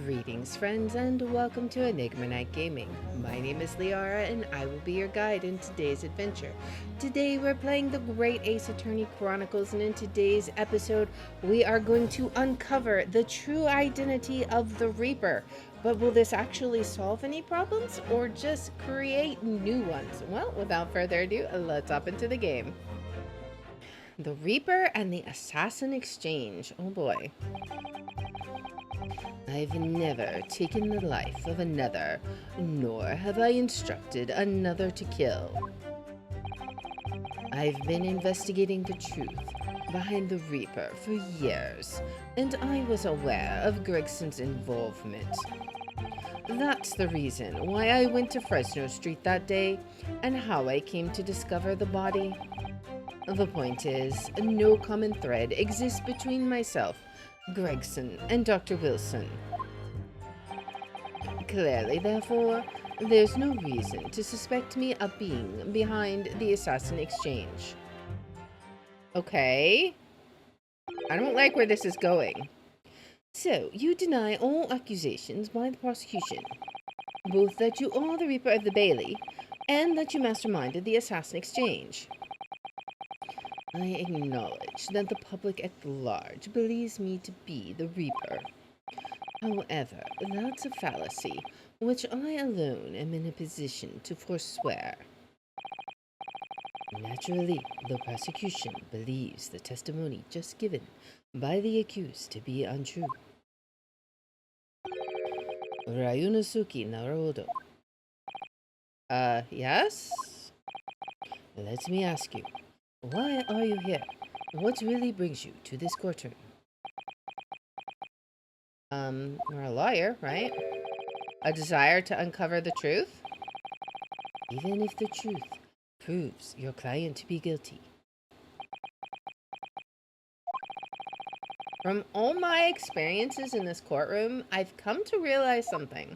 Greetings, friends, and welcome to Enigma Night Gaming. My name is Liara, and I will be your guide in today's adventure. Today, we're playing the Great Ace Attorney Chronicles, and in today's episode, we are going to uncover the true identity of the Reaper. But will this actually solve any problems, or just create new ones? Well, without further ado, let's hop into the game. The Reaper and the Assassin Exchange. Oh boy. I've never taken the life of another, nor have I instructed another to kill. I've been investigating the truth behind the Reaper for years, and I was aware of Gregson's involvement. That's the reason why I went to Fresno Street that day, and how I came to discover the body. The point is, no common thread exists between myself, Gregson, and Dr. Wilson. Clearly, therefore, there's no reason to suspect me of being behind the Assassin Exchange. Okay. I don't like where this is going. So, you deny all accusations by the prosecution, both that you are the Reaper of the Bailey, and that you masterminded the Assassin Exchange. I acknowledge that the public at large believes me to be the Reaper. However, that's a fallacy which I alone am in a position to forswear. Naturally, the prosecution believes the testimony just given by the accused to be untrue. Ryunosuke Naruhodo. Yes? Let me ask you, why are you here? What really brings you to this courtroom? You're a lawyer, right? A desire to uncover the truth? Even if the truth proves your client to be guilty. From all my experiences in this courtroom, I've come to realize something.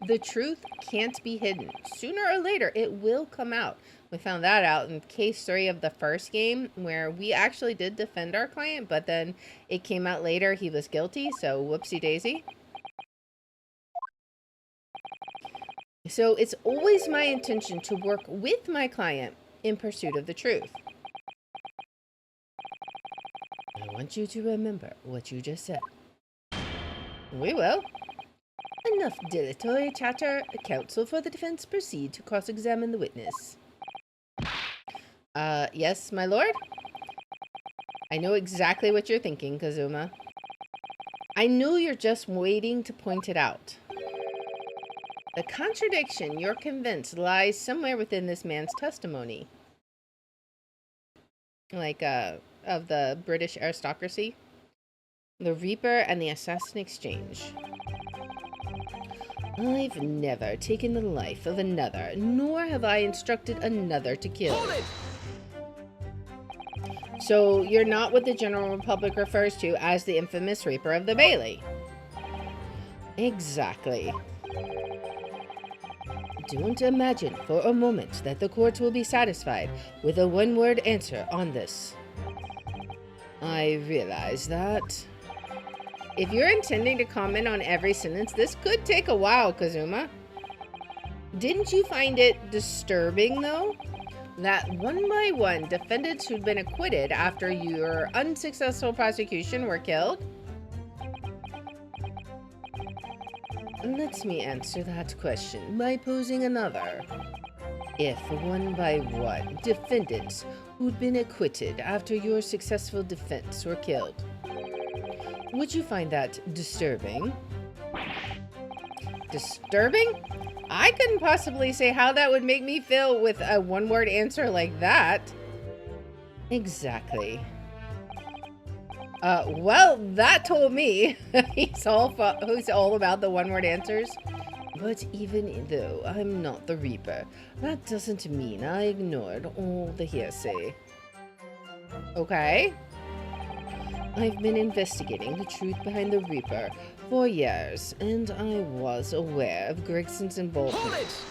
The truth can't be hidden. Sooner or later, it will come out. We found that out in case 3 of the first game, where we actually did defend our client, but then it came out later he was guilty, so whoopsie daisy. So it's always my intention to work with my client in pursuit of the truth. I want you to remember what you just said. We will. Enough dilatory chatter. Counsel for the defense proceed to cross-examine the witness. Yes, my lord? I know exactly what you're thinking, Kazuma. I know you're just waiting to point it out. The contradiction, you're convinced, lies somewhere within this man's testimony. Like, of the British aristocracy. The Reaper and the Assassin Exchange. I've never taken the life of another, nor have I instructed another to kill. Hold it! So, you're not what the general public refers to as the infamous Reaper of the Bailey. Exactly. Don't imagine for a moment that the court will be satisfied with a one-word answer on this. I realize that. If you're intending to comment on every sentence, this could take a while, Kazuma. Didn't you find it disturbing, though, that one by one defendants who'd been acquitted after your unsuccessful prosecution were killed? Let me answer that question by posing another. If one by one defendants who'd been acquitted after your successful defense were killed, would you find that disturbing? Disturbing? I couldn't possibly say how that would make me feel with a one-word answer like that. Exactly. Well, that told me he's all about the one-word answers. But even though I'm not the Reaper, that doesn't mean I ignored all the hearsay. Okay. I've been investigating the truth behind the Reaper for years, and I was aware of Gregson's involvement.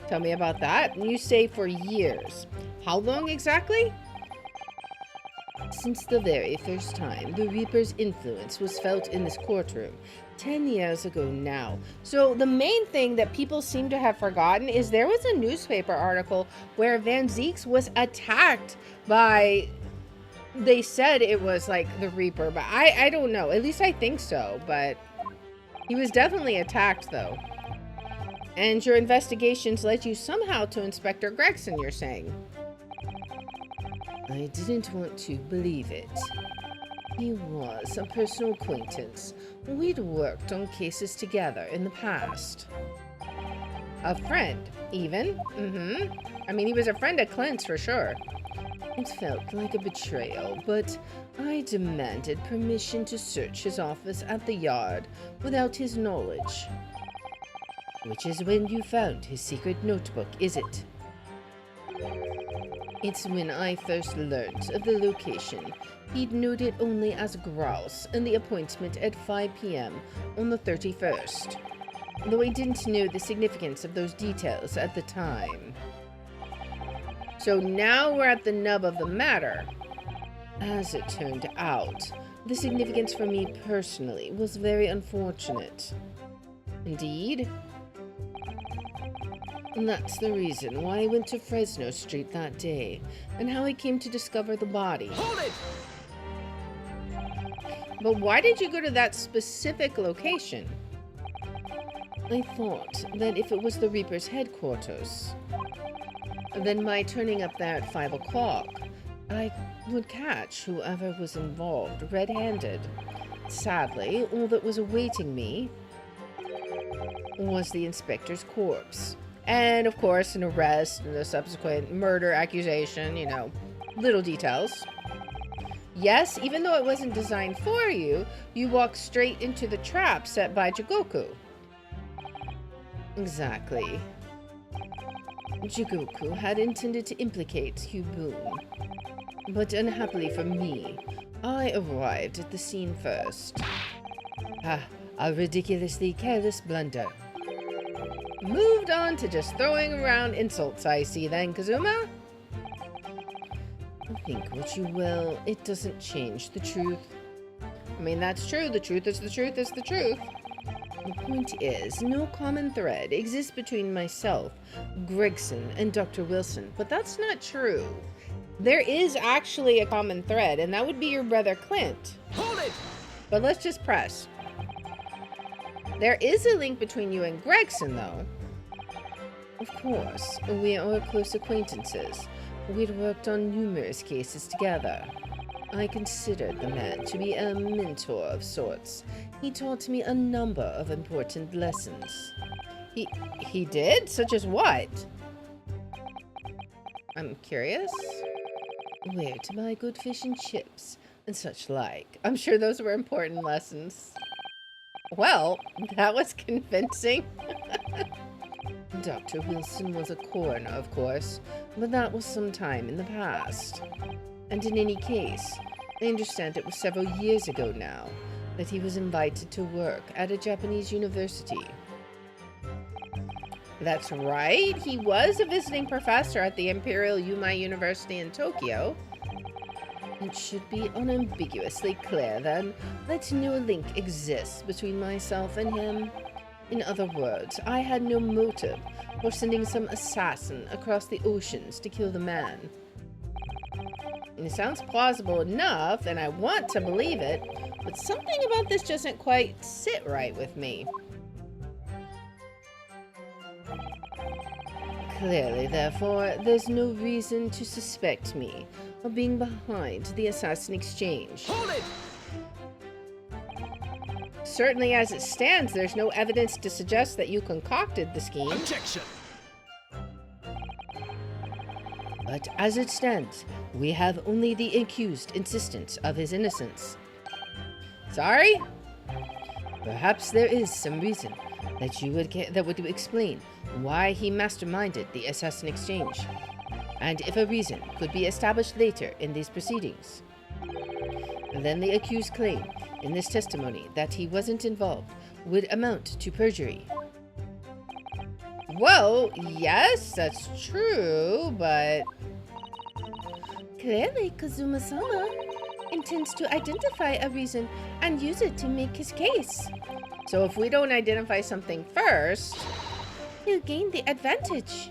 Tell me about that. You say for years. How long exactly? Since the very first time the Reaper's influence was felt in this courtroom, 10 years ago now. So the main thing that people seem to have forgotten is there was a newspaper article where Van Zieks was attacked by, they said it was like the Reaper, but I don't know. At least I think so, but he was definitely attacked though. And your investigations led you somehow to Inspector Gregson, you're saying. I didn't want to believe it. He was a personal acquaintance. We'd worked on cases together in the past. A friend, even? I mean, he was a friend of Clint's for sure. It felt like a betrayal, but I demanded permission to search his office at the Yard without his knowledge. Which is when you found his secret notebook, is it? It's when I first learned of the location. He'd noted only as grouse and the appointment at 5 p.m. on the 31st, though I didn't know the significance of those details at the time. So now we're at the nub of the matter. As it turned out, the significance for me personally was very unfortunate. Indeed. And that's the reason why I went to Fresno Street that day, and how I came to discover the body. Hold it! But why did you go to that specific location? I thought that if it was the Reaper's headquarters, then by turning up there at 5 o'clock, I would catch whoever was involved red-handed. Sadly, all that was awaiting me was the inspector's corpse. And, of course, an arrest and a subsequent murder accusation, you know, little details. Yes, even though it wasn't designed for you, you walked straight into the trap set by Jigoku. Exactly. Jigoku had intended to implicate Hugh Boone. But unhappily for me, I arrived at the scene first. A ridiculously careless blunder. Moved on to just throwing around insults, I see then, Kazuma? Think what you will, it doesn't change the truth. I mean, that's true. The truth is the truth is the truth. The point is, no common thread exists between myself, Gregson, and Dr. Wilson, but that's not true. There is actually a common thread, and that would be your brother Clint. Hold it! But let's just press. There is a link between you and Gregson, though. Of course, we are close acquaintances. We'd worked on numerous cases together. I considered the man to be a mentor of sorts. He taught me a number of important lessons. He did? Such as what? I'm curious. Where to buy good fish and chips, and such like. I'm sure those were important lessons. Well, that was convincing. Dr. Wilson was a coroner, of course, but that was some time in the past. And in any case, I understand it was several years ago now that he was invited to work at a Japanese university. That's right, he was a visiting professor at the Imperial Yumei University in Tokyo. It should be unambiguously clear, then, that no link exists between myself and him. In other words, I had no motive for sending some assassin across the oceans to kill the man. And it sounds plausible enough, and I want to believe it, but something about this doesn't quite sit right with me. Clearly, therefore, there's no reason to suspect me of being behind the assassin exchange. Hold it! Certainly as it stands, there's no evidence to suggest that you concocted the scheme. Objection! But as it stands, we have only the accused insistence of his innocence. Sorry? Perhaps there is some reason that would explain why he masterminded the assassin exchange. And if a reason could be established later in these proceedings, then the accused claim in this testimony that he wasn't involved would amount to perjury. Well, yes, that's true, but clearly, Kazuma-sama, tends to identify a reason and use it to make his case. So if we don't identify something first, he'll gain the advantage.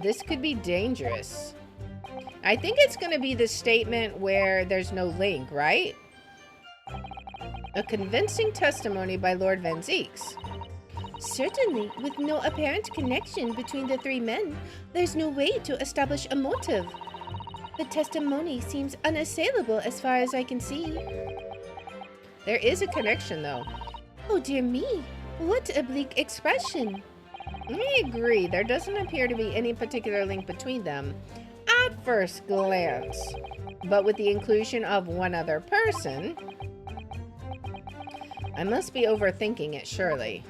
This could be dangerous. I think it's going to be the statement where there's no link, right? A convincing testimony by Lord Van Zieks. Certainly, with no apparent connection between the three men, there's no way to establish a motive. The testimony seems unassailable as far as I can see. There is a connection, though. Oh dear me, what a bleak expression. I agree, there doesn't appear to be any particular link between them at first glance. But with the inclusion of one other person, I must be overthinking it, surely.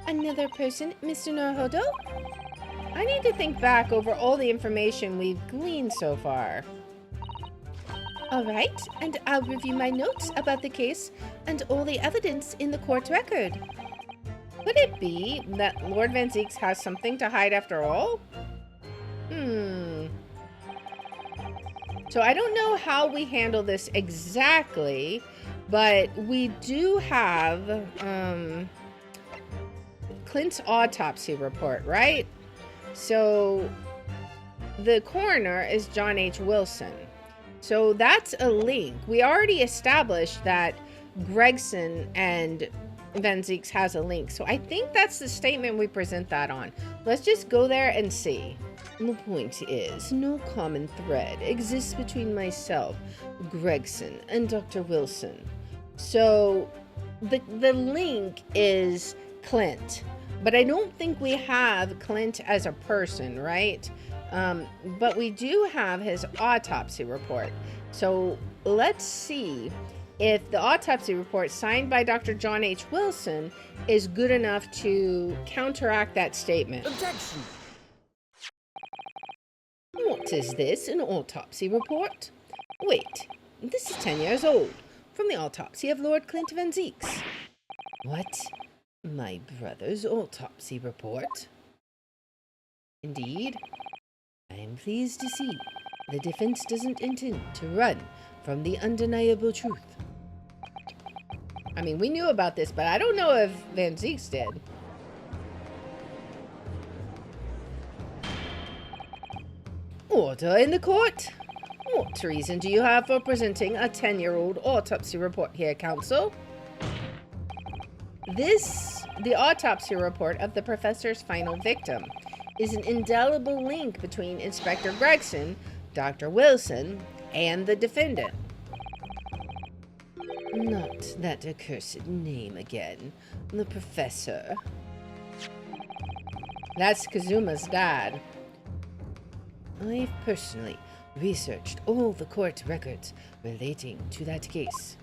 Another person, Mr. Naruhodo? I need to think back over all the information we've gleaned so far. All right, and I'll review my notes about the case and all the evidence in the court record. Could it be that Lord Van Zieks has something to hide after all? So I don't know how we handle this exactly, but we do have Clint's autopsy report, right? So the coroner is John H. Wilson. So that's a link. We already established that Gregson and Van Zieks has a link. So I think that's the statement we present that on. Let's just go there and see. The point is, no common thread exists between myself, Gregson, and Dr. Wilson. So the link is Clint. But I don't think we have Clint as a person, right? But we do have his autopsy report. So let's see if the autopsy report signed by Dr. John H. Wilson is good enough to counteract that statement. Objection! What is this, an autopsy report? Wait, this is 10 years old, from the autopsy of Lord Clint Van Zieks. What? My brother's autopsy report? Indeed. I am pleased to see the defense doesn't intend to run from the undeniable truth. I mean, we knew about this, but I don't know if Van Zieks did. Order in the court. What reason do you have for presenting a 10-year-old autopsy report here, counsel? The autopsy report of the professor's final victim is an indelible link between Inspector Gregson, Dr. Wilson, and the defendant. Not that accursed name again, the professor. That's Kazuma's dad. I've personally researched all the court records relating to that case.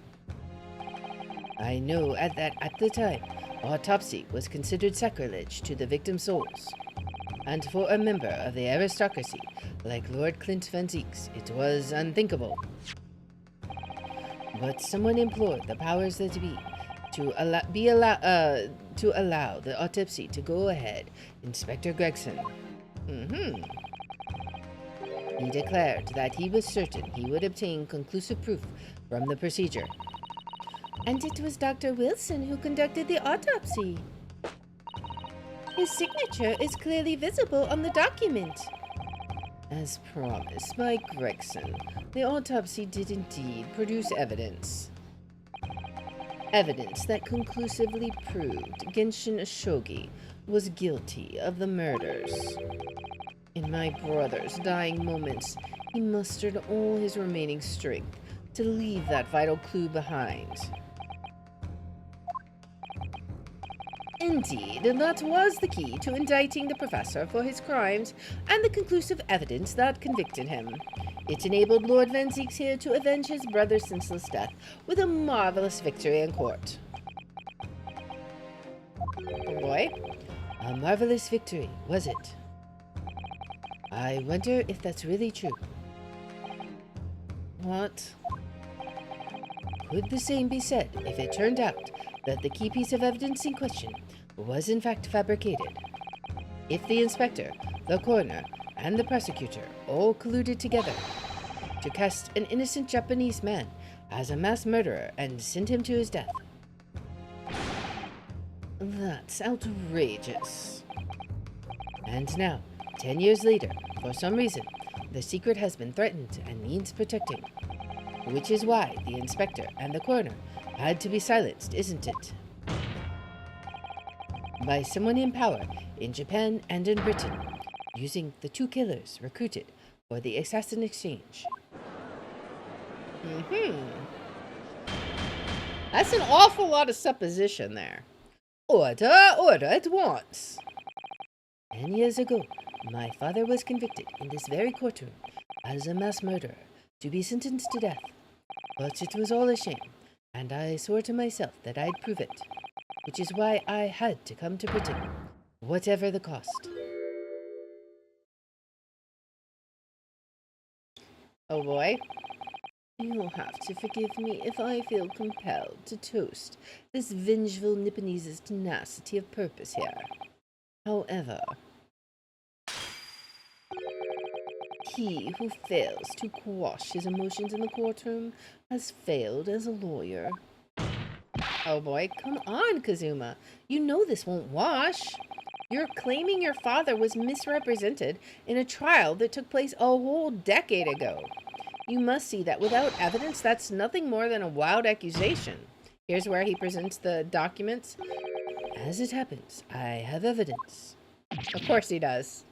I know at the time, autopsy was considered sacrilege to the victim's souls. And for a member of the aristocracy like Lord Clint Van Zieks, it was unthinkable. But someone implored the powers that be to allow the autopsy to go ahead. Inspector Gregson. He declared that he was certain he would obtain conclusive proof from the procedure. And it was Dr. Wilson who conducted the autopsy. His signature is clearly visible on the document. As promised by Gregson, the autopsy did indeed produce evidence. Evidence that conclusively proved Genshin Shogi was guilty of the murders. In my brother's dying moments, he mustered all his remaining strength to leave that vital clue behind. Indeed, that was the key to indicting the professor for his crimes and the conclusive evidence that convicted him. It enabled Lord Van Zieks here to avenge his brother's senseless death with a marvelous victory in court. Oh boy, a marvelous victory, was it? I wonder if that's really true. What? Could the same be said if it turned out that the key piece of evidence in question was in fact fabricated? If the inspector, the coroner, and the prosecutor all colluded together, to cast an innocent Japanese man as a mass murderer and send him to his death. That's outrageous. And now, 10 years later, for some reason, the secret has been threatened and needs protecting. Which is why the inspector and the coroner had to be silenced, isn't it? By someone in power in Japan and in Britain, using the two killers recruited for the assassin exchange. That's an awful lot of supposition there. Order at once. 10 years ago, my father was convicted in this very courtroom as a mass murderer to be sentenced to death. But it was all a shame, and I swore to myself that I'd prove it, which is why I had to come to Britain, whatever the cost. Oh boy. You'll have to forgive me if I feel compelled to toast this vengeful Nipponese's tenacity of purpose here. However, he who fails to quash his emotions in the courtroom has failed as a lawyer. Oh boy, come on, Kazuma. You know this won't wash. You're claiming your father was misrepresented in a trial that took place a whole decade ago. You must see that without evidence, that's nothing more than a wild accusation. Here's where he presents the documents. As it happens, I have evidence. Of course he does.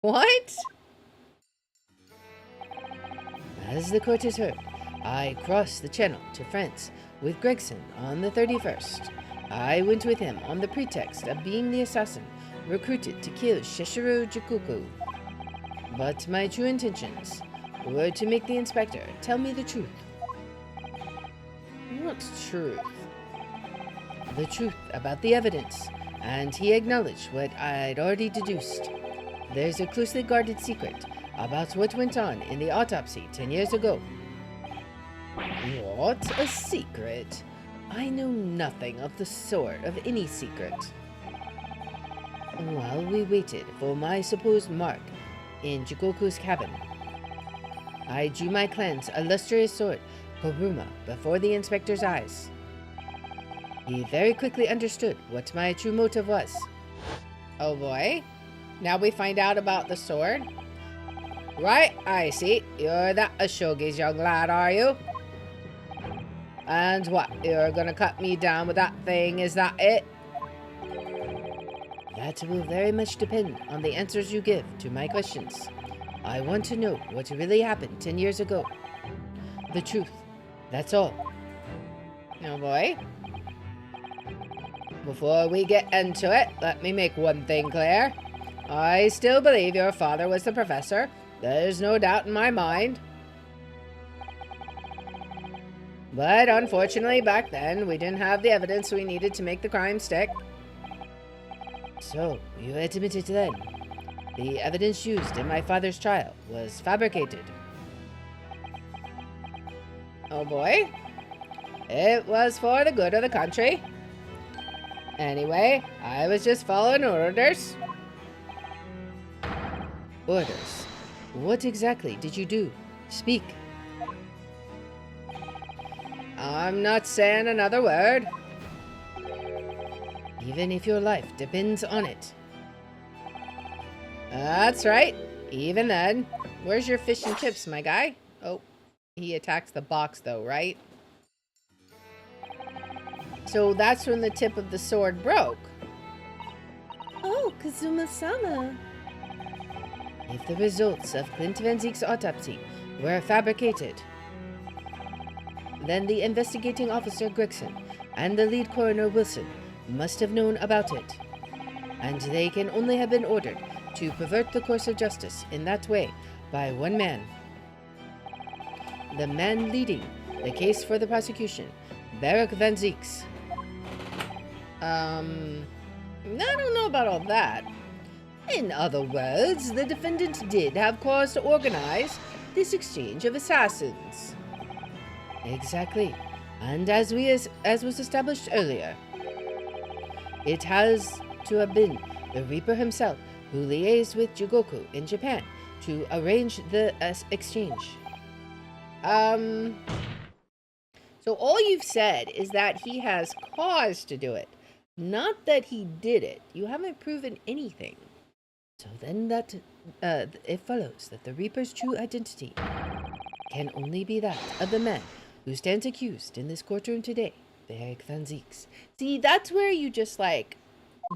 What? As the court has heard, I crossed the channel to France with Gregson on the 31st. I went with him on the pretext of being the assassin recruited to kill Shishiro Jikoku. But my true intentions were to make the inspector tell me the truth. What truth? The truth about the evidence, and he acknowledged what I'd already deduced. There's a closely guarded secret about what went on in the autopsy 10 years ago. What? A secret? I know nothing of the sort of any secret. While we waited for my supposed mark in Jikoku's cabin, I drew my clan's illustrious sword, Kuruma, before the inspector's eyes. He very quickly understood what my true motive was. Oh boy. Now we find out about the sword. Right, I see. You're that Ashogi's young lad, are you? And what, you're gonna cut me down with that thing, is that it? That will very much depend on the answers you give to my questions. I want to know what really happened 10 years ago. The truth, that's all. Oh boy. Before we get into it, let me make one thing clear. I still believe your father was the professor. There's no doubt in my mind. But unfortunately, back then, we didn't have the evidence we needed to make the crime stick. So, you admitted then. The evidence used in my father's trial was fabricated. Oh boy. It was for the good of the country. Anyway, I was just following orders. Orders? What exactly did you do? Speak. I'm not saying another word. Even if your life depends on it. That's right. Even then. Where's your fish and chips, my guy? Oh, he attacks the box though, right? So that's when the tip of the sword broke. Oh, Kazuma-sama. If the results of Clint Van Zeek's autopsy were fabricated, then the investigating officer Gregson and the lead coroner Wilson must have known about it. And they can only have been ordered to pervert the course of justice in that way by one man. The man leading the case for the prosecution, Barak Van Zeeks. I don't know about all that. In other words, the defendant did have cause to organize this exchange of assassins. Exactly. And as was established earlier, it has to have been the Reaper himself who liaised with Jigoku in Japan to arrange the exchange. So all you've said is that he has cause to do it, not that he did it. You haven't proven anything. So then that it follows that the Reaper's true identity can only be that of the man who stands accused in this courtroom today, Berg van Zieks. See, that's where you just like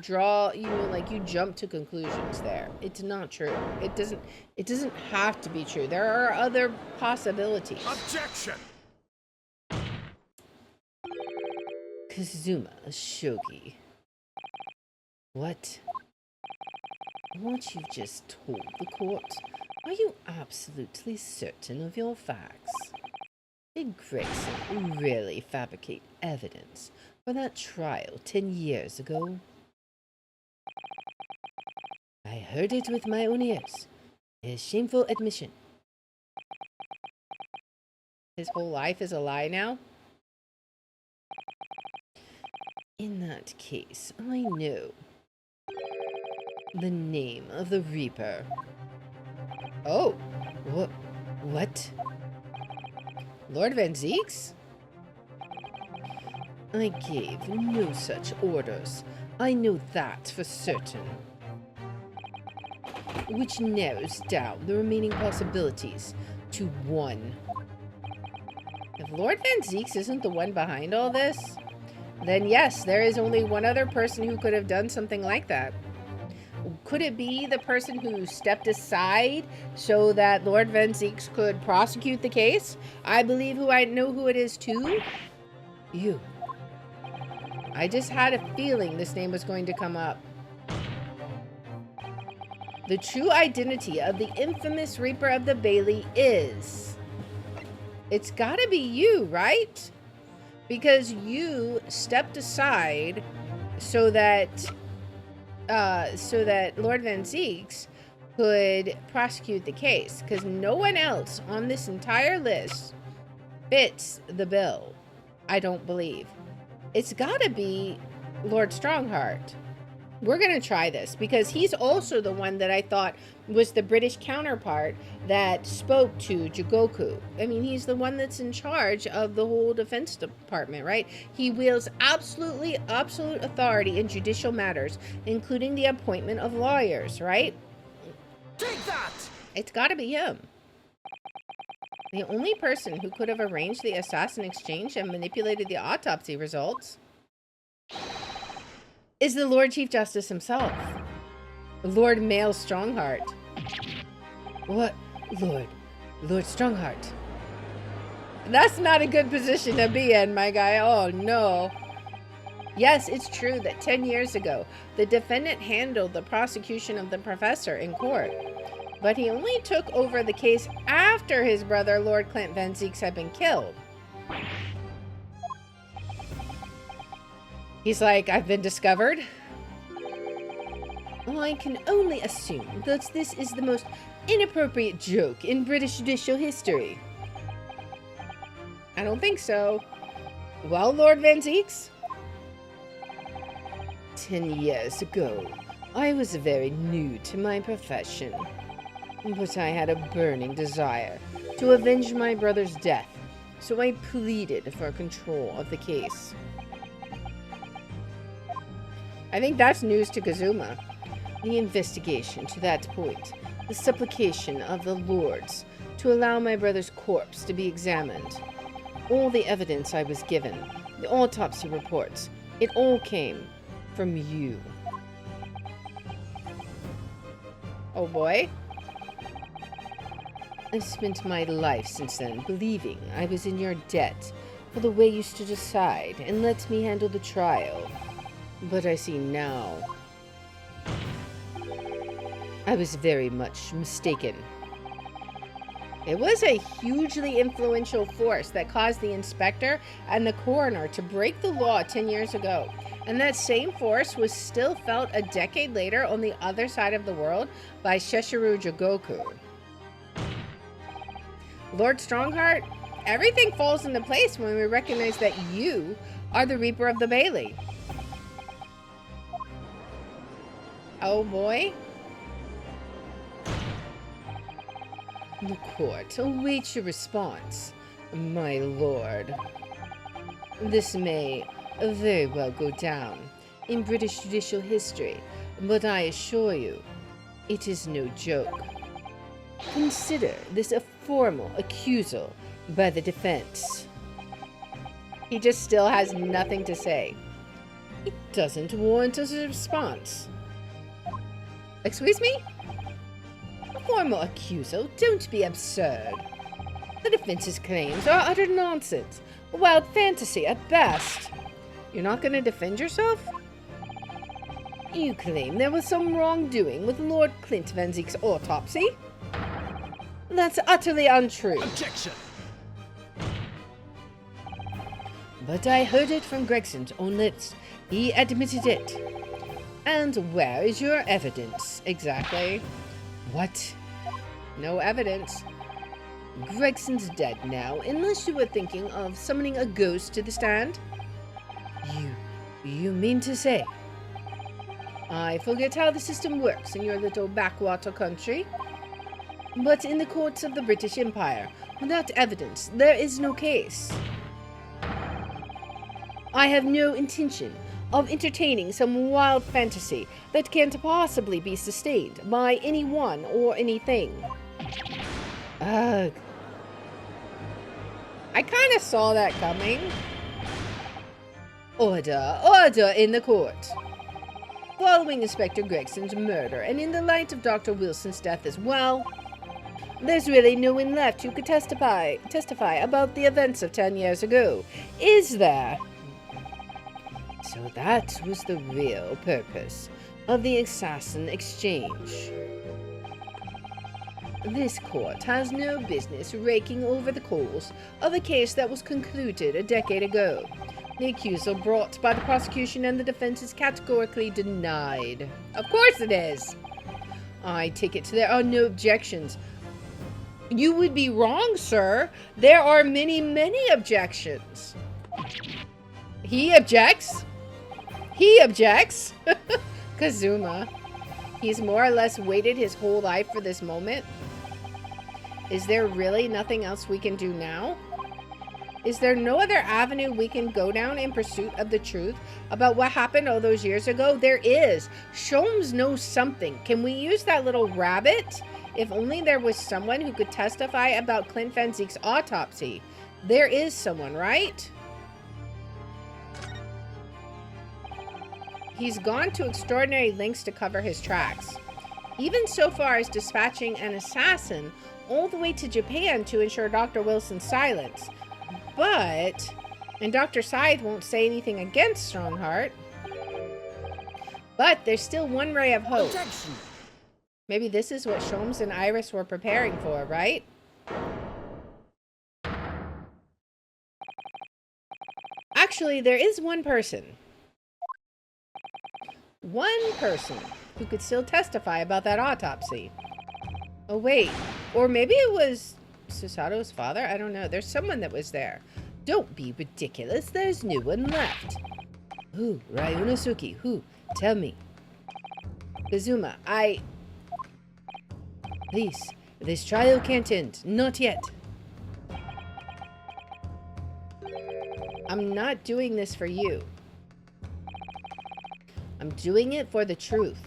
draw, like you jump to conclusions there. It's not true. It doesn't have to be true. There are other possibilities. Objection! Kazuma Shogi. What? What you've just told the court? Are you absolutely certain of your facts? Did Grayson really fabricate evidence for that trial 10 years ago? I heard it with my own ears. His shameful admission. His whole life is a lie now? In that case, I know the name of the Reaper. Oh, what? Lord Van Zieks? I gave no such orders. I know that for certain. Which narrows down the remaining possibilities to one. If Lord Van Zieks isn't the one behind all this, then yes, there is only one other person who could have done something like that. Could it be the person who stepped aside so that Lord Van Zieks could prosecute the case? I believe I know who it is too. You. I just had a feeling this name was going to come up. The true identity of the infamous Reaper of the Bailey is... It's gotta be you, right? Because you stepped aside so that Lord Van Zieks could prosecute the case, because no one else on this entire list fits the bill, I don't believe. It's gotta be Lord Strongheart. We're gonna try this, because he's also the one that I thought was the British counterpart that spoke to Jigoku. I mean, he's the one that's in charge of the whole defense department, right? He wields absolute authority in judicial matters, including the appointment of lawyers, right? Take that! It's gotta be him. The only person who could have arranged the assassin exchange and manipulated the autopsy results is the Lord Chief Justice himself, Lord Mail Strongheart. What? Lord Strongheart. That's not a good position to be in, my guy. Oh, no. Yes, it's true that 10 years ago, the defendant handled the prosecution of the professor in court. But he only took over the case after his brother, Lord Clint Van Zieks, had been killed. He's like, I've been discovered. Well, I can only assume that this is the most inappropriate joke in British judicial history. I don't think so. Well, Lord Van Zieks? 10 years ago, I was very new to my profession. But I had a burning desire to avenge my brother's death, so I pleaded for control of the case. I think that's news to Kazuma. The investigation to that point, the supplication of the lords to allow my brother's corpse to be examined, all the evidence I was given, the autopsy reports, it all came from you. Oh boy. I've spent my life since then believing I was in your debt for the way you stood aside and let me handle the trial. But I see now, I was very much mistaken. It was a hugely influential force that caused the inspector and the coroner to break the law 10 years ago. And that same force was still felt a decade later on the other side of the world by Sessuru Jigoku. Lord Strongheart, everything falls into place when we recognize that you are the Reaper of the Bailey. Oh boy. The court awaits your response, my lord. This may very well go down in British judicial history, but I assure you, it is no joke. Consider this a formal accusal by the defense. He just still has nothing to say. It doesn't warrant a response. Excuse me? A formal accusal? Don't be absurd. The defense's claims are utter nonsense, a wild fantasy at best. You're not going to defend yourself? You claim there was some wrongdoing with Lord Clint Van Zeek's autopsy? That's utterly untrue. Objection! But I heard it from Gregson's own lips. He admitted it. And where is your evidence, exactly? What? No evidence. Gregson's dead now, unless you were thinking of summoning a ghost to the stand. You mean to say? I forget how the system works in your little backwater country. But in the courts of the British Empire, without evidence, there is no case. I have no intention of entertaining some wild fantasy that can't possibly be sustained by anyone or anything. Ugh. I kind of saw that coming. Order in the court. Following Inspector Gregson's murder, and in the light of Dr. Wilson's death as well, there's really no one left who could testify about the events of 10 years ago, is there? So that was the real purpose of the assassin exchange. This court has no business raking over the coals of a case that was concluded a decade ago. The accusal brought by the prosecution and the defense is categorically denied. Of course it is. I take it there are no objections. You would be wrong, sir. There are many, many objections. He objects? He objects? Kazuma. He's more or less waited his whole life for this moment. Is there really nothing else we can do now? Is there no other avenue we can go down in pursuit of the truth about what happened all those years ago? There is. Sholmes knows something. Can we use that little rabbit? If only there was someone who could testify about Clint Van Zeek's autopsy. There is someone, right? He's gone to extraordinary lengths to cover his tracks. Even so far as dispatching an assassin all the way to Japan to ensure Dr. Wilson's silence. And Dr. Scythe won't say anything against Strongheart. But there's still one ray of hope. Objection! Maybe this is what Sholmes and Iris were preparing for, right? Actually, there is one person. One person who could still testify about that autopsy. Oh, wait. Or maybe it was Susato's father? I don't know. There's someone that was there. Don't be ridiculous. There's no one left. Who? Ryunosuke. Who? Tell me. Kazuma, Please, this trial can't end. Not yet. I'm not doing this for you. I'm doing it for the truth.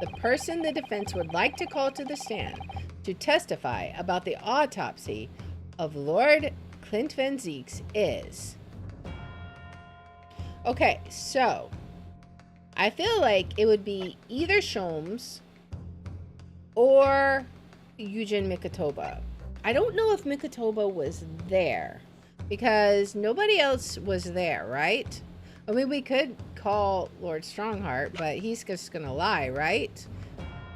The person the defense would like to call to the stand to testify about the autopsy of Lord Clint Van Zeeks is... Okay, so I feel like it would be either Sholmes or Eugen Mikotoba. I don't know if Mikotoba was there because nobody else was there, right? I mean, we could call Lord Strongheart, but he's just gonna lie, right?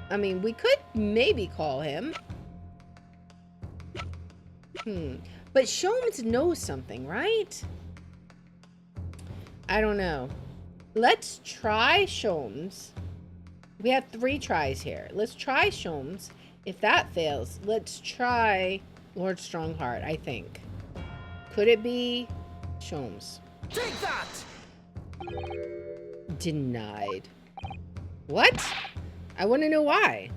I mean, we could maybe call him. But Sholmes knows something, right? I don't know. Let's try Sholmes. We have 3 tries here. Let's try Sholmes. If that fails, let's try Lord Strongheart, I think. Could it be Sholmes? Take that! Denied. What? I want to know why.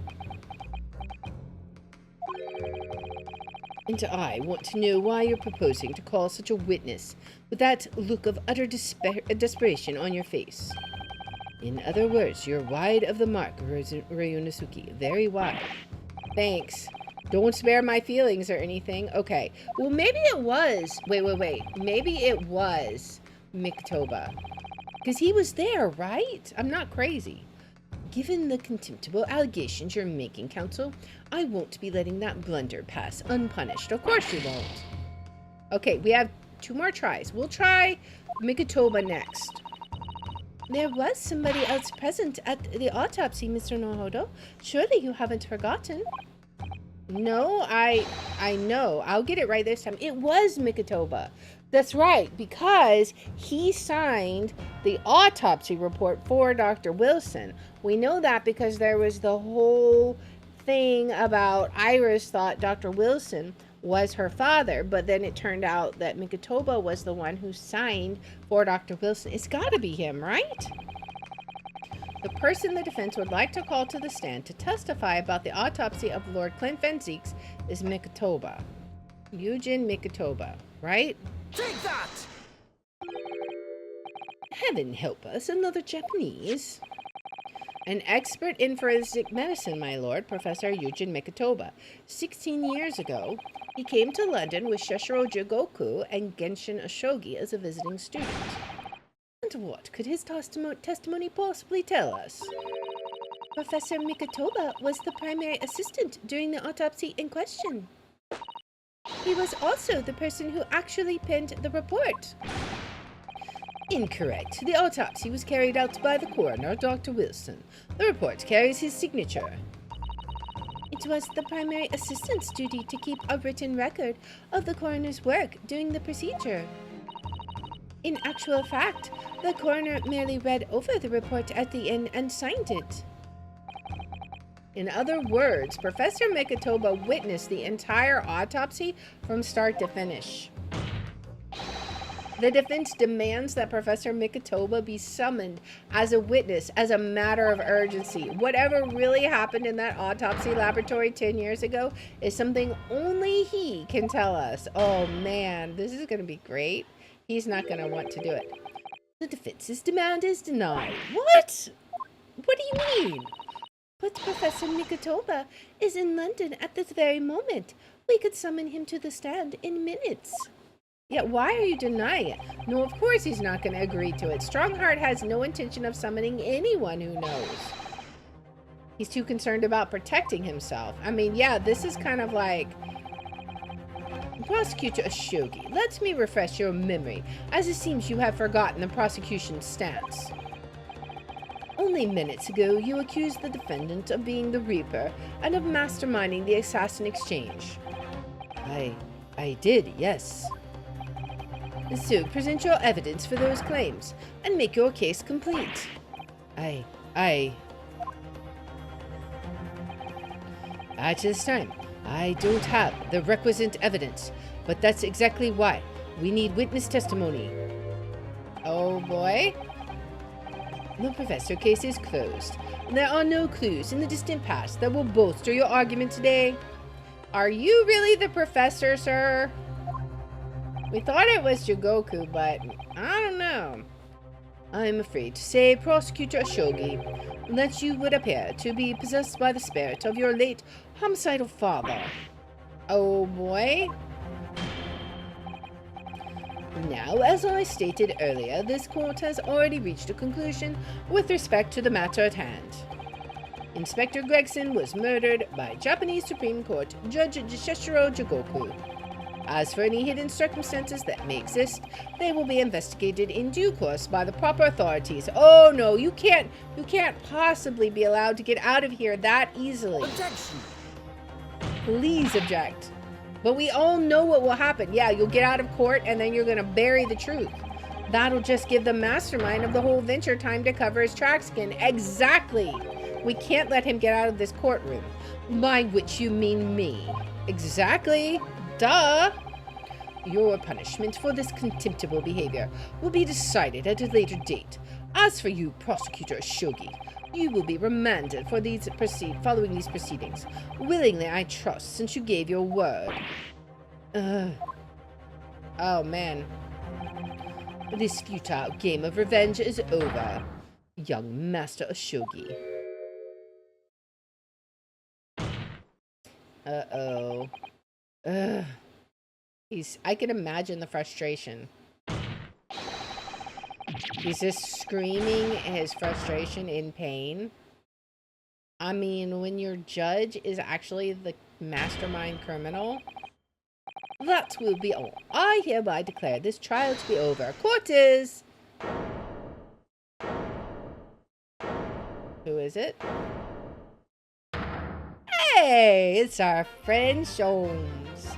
And I want to know why you're proposing to call such a witness with that look of utter desperation on your face. In other words, you're wide of the mark, Ryunosuke. Very wide. Thanks. Don't spare my feelings or anything. Okay. Well, maybe it was. Wait. Maybe it was Mikotoba. Because he was there, right? I'm not crazy. Given the contemptible allegations you're making, counsel, I won't be letting that blunder pass unpunished. Of course you won't. Okay, we have 2 more tries. We'll try Mikotoba next. There was somebody else present at the autopsy, Mr. Nohodo. Surely you haven't forgotten. No, I know. I'll get it right this time. It was Mikotoba. That's right, because he signed the autopsy report for Dr. Wilson. We know that because there was the whole thing about Iris thought Dr. Wilson was her father, but then it turned out that Mikotoba was the one who signed for Dr. Wilson. It's got to be him, right? The person the defense would like to call to the stand to testify about the autopsy of Lord Clint Van Zieks is Mikotoba. Eugene Mikotoba, right? Take that! Heaven help us, another Japanese. An expert in forensic medicine, my lord, Professor Eugene Mikotoba. 16 years ago, he came to London with Sheshiro Jigoku and Genshin Ashogi as a visiting student. And what could his testimony possibly tell us? Professor Mikotoba was the primary assistant during the autopsy in question. He was also the person who actually penned the report. Incorrect. The autopsy was carried out by the coroner, Dr. Wilson. The report carries his signature. It was the primary assistant's duty to keep a written record of the coroner's work during the procedure. In actual fact, the coroner merely read over the report at the end and signed it. In other words, Professor Mikotoba witnessed the entire autopsy from start to finish. The defense demands that Professor Mikotoba be summoned as a witness as a matter of urgency. Whatever really happened in that autopsy laboratory 10 years ago is something only he can tell us. Oh man, this is going to be great. He's not going to want to do it. The defense's demand is denied. What? What do you mean? But Professor Mikotoba is in London at this very moment. We could summon him to the stand in minutes. Yeah, why are you denying it? No, of course he's not going to agree to it. Strongheart has no intention of summoning anyone who knows. He's too concerned about protecting himself. I mean, yeah, this is kind of like... Prosecutor Ashogi, let me refresh your memory, as it seems you have forgotten the prosecution's stance. Only minutes ago, you accused the defendant of being the Reaper and of masterminding the assassin exchange. I did, yes. So present your evidence for those claims and make your case complete. At this time, I don't have the requisite evidence, but that's exactly why we need witness testimony. Oh boy. The professor case is closed. There are no clues in the distant past that will bolster your argument today. Are you really the professor, sir? We thought it was Jigoku, but I don't know. I'm afraid to say, Prosecutor Ashogi, that you would appear to be possessed by the spirit of your late homicidal father. Oh boy. Now, as I stated earlier, this court has already reached a conclusion with respect to the matter at hand. Inspector Gregson was murdered by Japanese Supreme Court Judge Sheshiro Jigoku. As for any hidden circumstances that may exist, they will be investigated in due course by the proper authorities. Oh no, you can't possibly be allowed to get out of here that easily. Objection! Please object. But we all know what will happen. Yeah, you'll get out of court and then you're gonna bury the truth. That'll just give the mastermind of the whole venture time to cover his tracks again. Exactly. We can't let him get out of this courtroom. By which you mean me. Exactly. Duh! Your punishment for this contemptible behavior will be decided at a later date. As for you, Prosecutor Ashogi, You will be remanded for following these proceedings. Willingly, I trust, since you gave your word. Oh, man. This futile game of revenge is over, young Master Oshogi. Uh-oh. Ugh. I can imagine the frustration. He's just screaming his frustration in pain. I mean, when your judge is actually the mastermind criminal, that will be all. I hereby declare this trial to be over. Court is... Who is it? Hey, it's our friend Sholmes.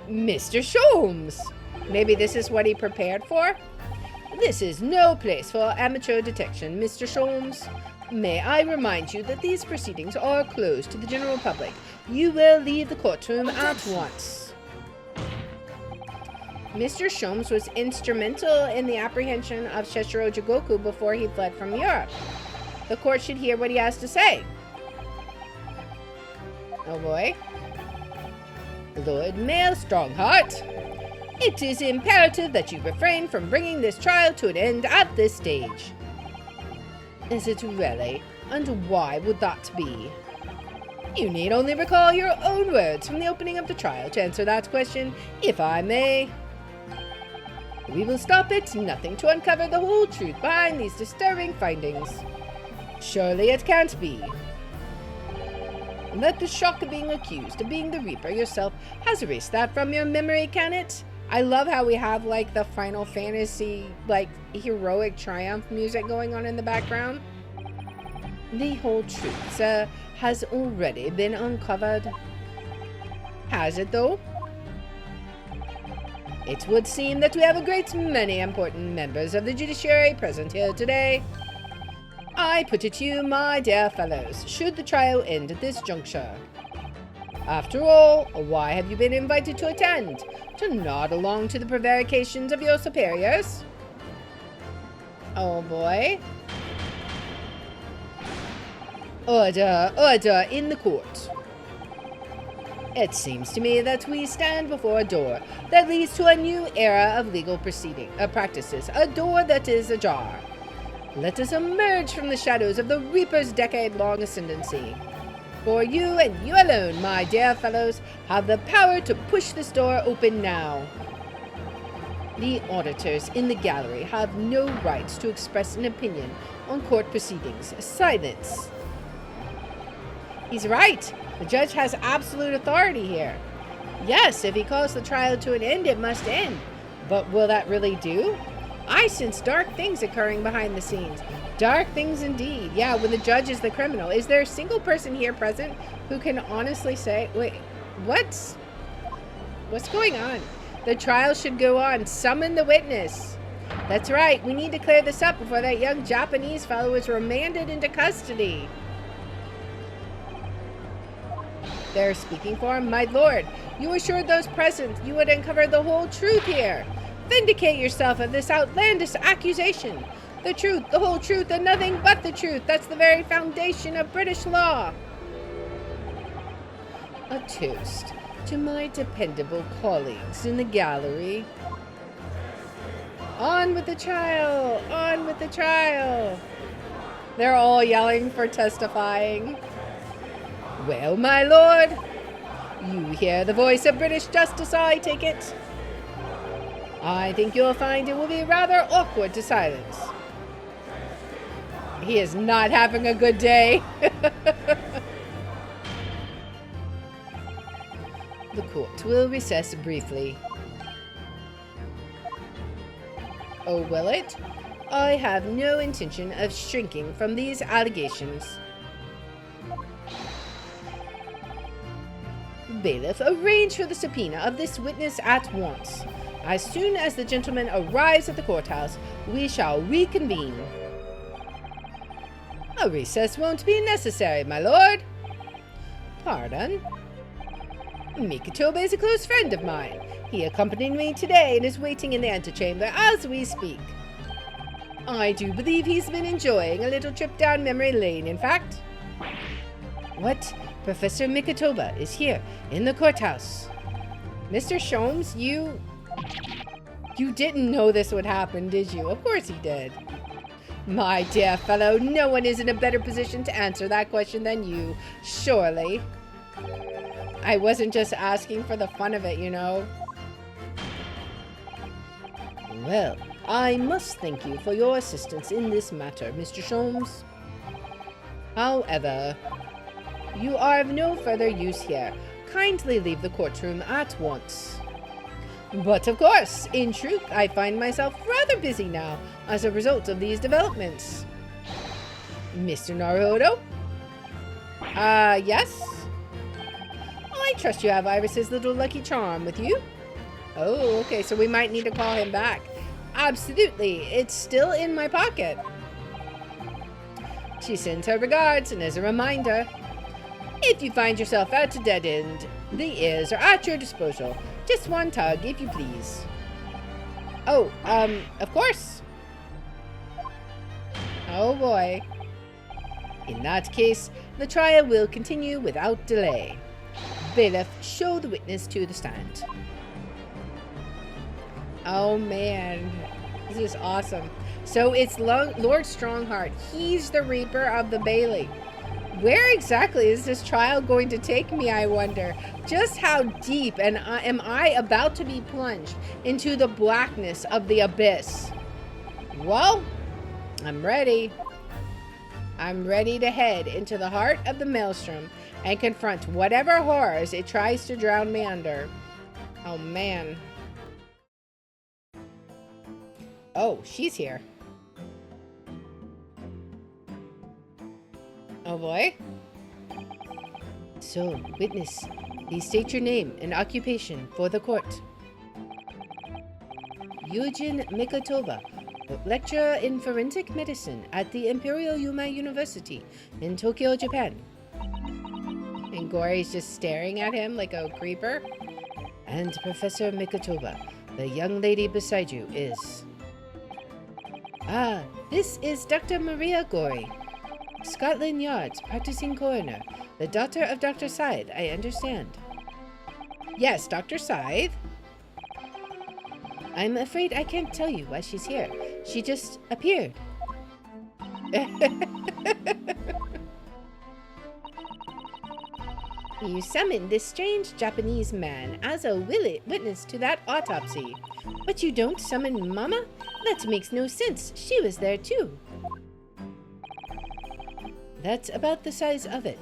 Mr. Sholmes. Maybe this is what he prepared for? This is no place for amateur detection, Mr. Sholmes. May I remind you that these proceedings are closed to the general public. You will leave the courtroom at once. Mr. Sholmes was instrumental in the apprehension of Shishiro Jigoku before he fled from Europe. The court should hear what he has to say. Oh boy. Lord Mayor Strongheart, it is imperative that you refrain from bringing this trial to an end at this stage. Is it really? And why would that be? You need only recall your own words from the opening of the trial to answer that question, if I may. We will stop at nothing to uncover the whole truth behind these disturbing findings. Surely it can't be. Let the shock of being accused of being the Reaper yourself has erased that from your memory, can it? I love how we have, like, the Final Fantasy, like, heroic triumph music going on in the background. The whole truth, sir, has already been uncovered. Has it, though? It would seem that we have a great many important members of the judiciary present here today. I put it to you, my dear fellows, should the trial end at this juncture? After all, why have you been invited to attend? To nod along to the prevarications of your superiors? Oh boy. Order, order in the court. It seems to me that we stand before a door that leads to a new era of legal practices, a door that is ajar. Let us emerge from the shadows of the Reaper's decade-long ascendancy. For you and you alone, my dear fellows, have the power to push this door open now. The auditors in the gallery have no rights to express an opinion on court proceedings. Silence. He's right. The judge has absolute authority here. Yes, if he calls the trial to an end, it must end. But will that really do? I sense dark things occurring behind the scenes. Dark things indeed. Yeah, when the judge is the criminal. Is there a single person here present who can honestly say, wait, what's going on? The trial should go on. Summon the witness. That's right. We need to clear this up before that young Japanese fellow is remanded into custody. They're speaking for him. My lord, you assured those present you would uncover the whole truth here. Vindicate yourself of this outlandish accusation. The truth, the whole truth, and nothing but the truth. That's the very foundation of British law. A toast to my dependable colleagues in the gallery. On with the trial! On with the trial! They're all yelling for testifying. Well, my lord, you hear the voice of British justice, I take it. I think you'll find it will be rather awkward to silence. He is not having a good day. The court will recess briefly. Oh, will it? I have no intention of shrinking from these allegations. Bailiff, arrange for the subpoena of this witness at once. As soon as the gentleman arrives at the courthouse, we shall reconvene. A recess won't be necessary, my lord. Pardon? Mikitobe is a close friend of mine. He accompanied me today and is waiting in the antechamber as we speak. I do believe he's been enjoying a little trip down memory lane, in fact. What? Professor Mikatoba is here, in the courthouse. Mr. Sholmes, you didn't know this would happen, did you? Of course he did. My dear fellow, no one is in a better position to answer that question than you, surely. I wasn't just asking for the fun of it, you know. Well, I must thank you for your assistance in this matter, Mr. Sholmes. However, you are of no further use here. Kindly leave the courtroom at once. But of course, in truth, I find myself rather busy now as a result of these developments. Mr. Naruhodo? Yes? I trust you have Iris's little lucky charm with you. Oh, okay, so we might need to call him back. Absolutely, it's still in my pocket. She sends her regards, and as a reminder, if you find yourself at a dead end, the ears are at your disposal. Just one tug, if you please. Oh, of course. Oh boy. In that case, the trial will continue without delay. Bailiff, show the witness to the stand. Oh man, this is awesome. So it's Lord Strongheart. He's the Reaper of the Bailey. Where exactly is this trial going to take me, I wonder? Just how deep am I about to be plunged into the blackness of the abyss? Well, I'm ready. I'm ready to head into the heart of the maelstrom and confront whatever horrors it tries to drown me under. Oh, man. Oh, she's here. Oh boy. So, witness, please state your name and occupation for the court. Yujin Mikatoba, lecturer in forensic medicine at the Imperial Yuma University in Tokyo, Japan. And Gory's just staring at him like a creeper. And Professor Mikatoba, the young lady beside you is... Ah, this is Dr. Maria Gory. Scotland Yard's practicing coroner, the daughter of Dr. Scythe, I understand. Yes, Dr. Scythe. I'm afraid I can't tell you why she's here. She just appeared. You summoned this strange Japanese man as a witness to that autopsy. But you don't summon Mama? That makes no sense. She was there too. That's about the size of it.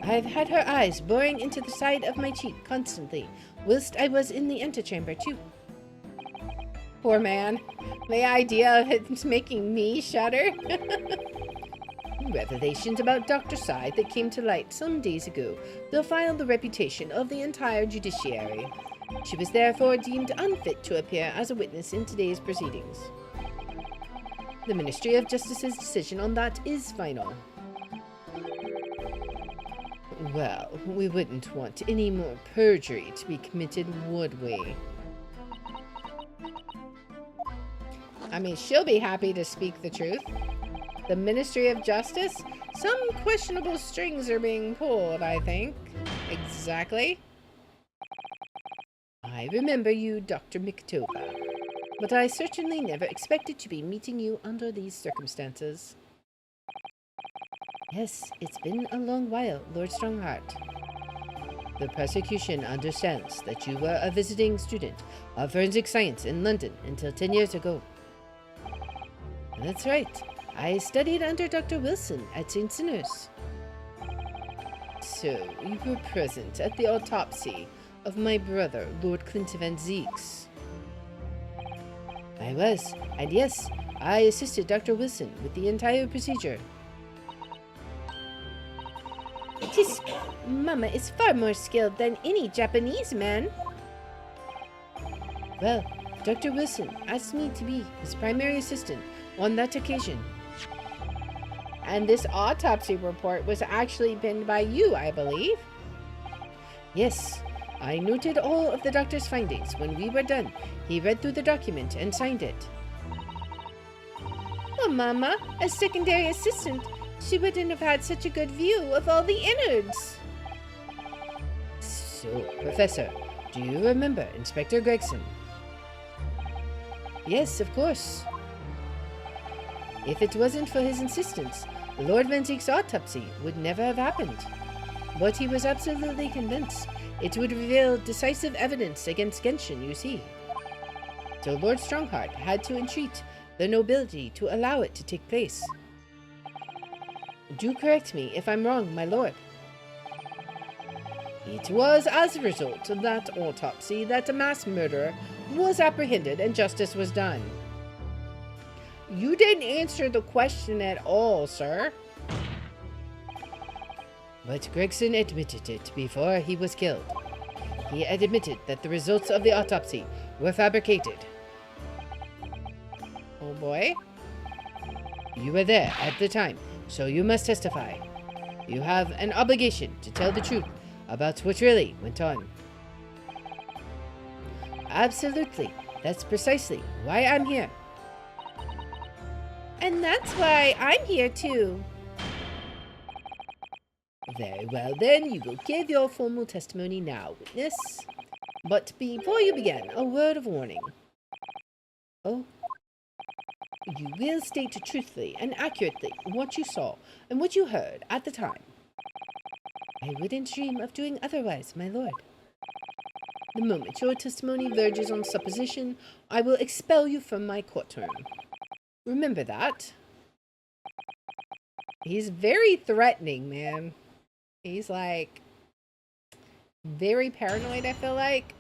I've had her eyes boring into the side of my cheek constantly, whilst I was in the antechamber too. Poor man. The idea of it making me shudder. Revelations about Dr. Scythe that came to light some days ago defiled the reputation of the entire judiciary. She was therefore deemed unfit to appear as a witness in today's proceedings. The Ministry of Justice's decision on that is final. Well, we wouldn't want any more perjury to be committed, would we? I mean, she'll be happy to speak the truth. The Ministry of Justice? Some questionable strings are being pulled, I think. Exactly. I remember you, Dr. Mikatoba, but I certainly never expected to be meeting you under these circumstances. Yes, it's been a long while, Lord Strongheart. The prosecution understands that you were a visiting student of forensic science in London until 10 years ago. That's right. I studied under Dr. Wilson at St. Sinners. So, you were present at the autopsy of my brother, Lord Clinton Van Zeeks. I was, and yes, I assisted Dr. Wilson with the entire procedure. Mama is far more skilled than any Japanese man. Well, Dr. Wilson asked me to be his primary assistant on that occasion. And this autopsy report was actually penned by you, I believe. Yes, I noted all of the doctor's findings. When we were done, he read through the document and signed it. Well, Mama, as secondary assistant, she wouldn't have had such a good view of all the innards. So, Professor, do you remember Inspector Gregson? Yes, of course. If it wasn't for his insistence, Lord Van Ziek's autopsy would never have happened. But he was absolutely convinced it would reveal decisive evidence against Genshin, you see. So Lord Strongheart had to entreat the nobility to allow it to take place. Do correct me if I'm wrong, my lord. It was as a result of that autopsy that a mass murderer was apprehended and justice was done. You didn't answer the question at all, sir. But Gregson admitted it before he was killed. He admitted that the results of the autopsy were fabricated. Oh boy. You were there at the time, so you must testify. You have an obligation to tell the truth about what really went on. Absolutely. That's precisely why I'm here. And that's why I'm here too. Very well then, you will give your formal testimony now, witness. But before you begin, a word of warning. Oh? You will state truthfully and accurately what you saw and what you heard at the time. I wouldn't dream of doing otherwise, my lord. The moment your testimony verges on supposition, I will expel you from my courtroom. Remember that. He's very threatening, man. He's like very paranoid, I feel like.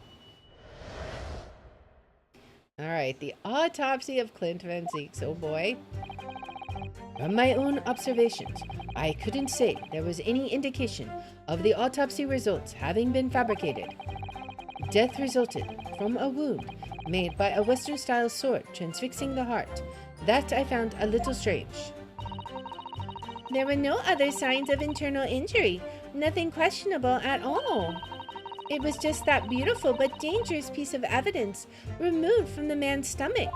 Alright, the autopsy of Clint Van Zieks, oh boy. From my own observations, I couldn't say there was any indication of the autopsy results having been fabricated. Death resulted from a wound made by a Western-style sword transfixing the heart. That I found a little strange. There were no other signs of internal injury, nothing questionable at all. It was just that beautiful but dangerous piece of evidence removed from the man's stomach.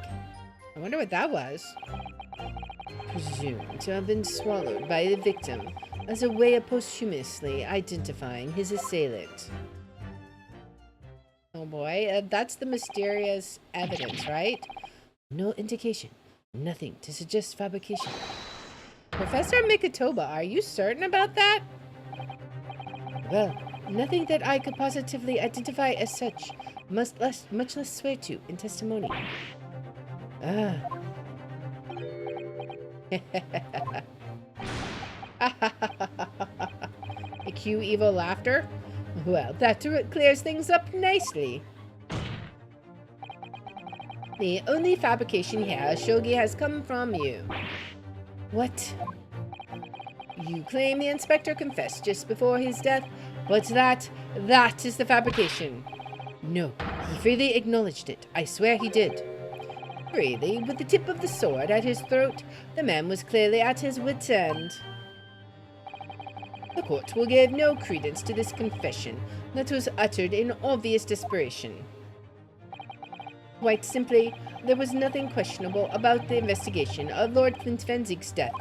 I wonder what that was. Presumed to have been swallowed by the victim as a way of posthumously identifying his assailant. Oh boy, that's the mysterious evidence, right? No indication, nothing to suggest fabrication. Professor Mikotoba, are you certain about that? Well, nothing that I could positively identify as such, much less swear to in testimony. Ah. A cue evil laughter? Well, that clears things up nicely. The only fabrication here, Shogi, has come from you. What? You claim the inspector confessed just before his death, but that is the fabrication. No, he freely acknowledged it. I swear he did. Freely, with the tip of the sword at his throat, the man was clearly at his wit's end. The court will give no credence to this confession that was uttered in obvious desperation. Quite simply, there was nothing questionable about the investigation of Lord Clint Van Ziek's death.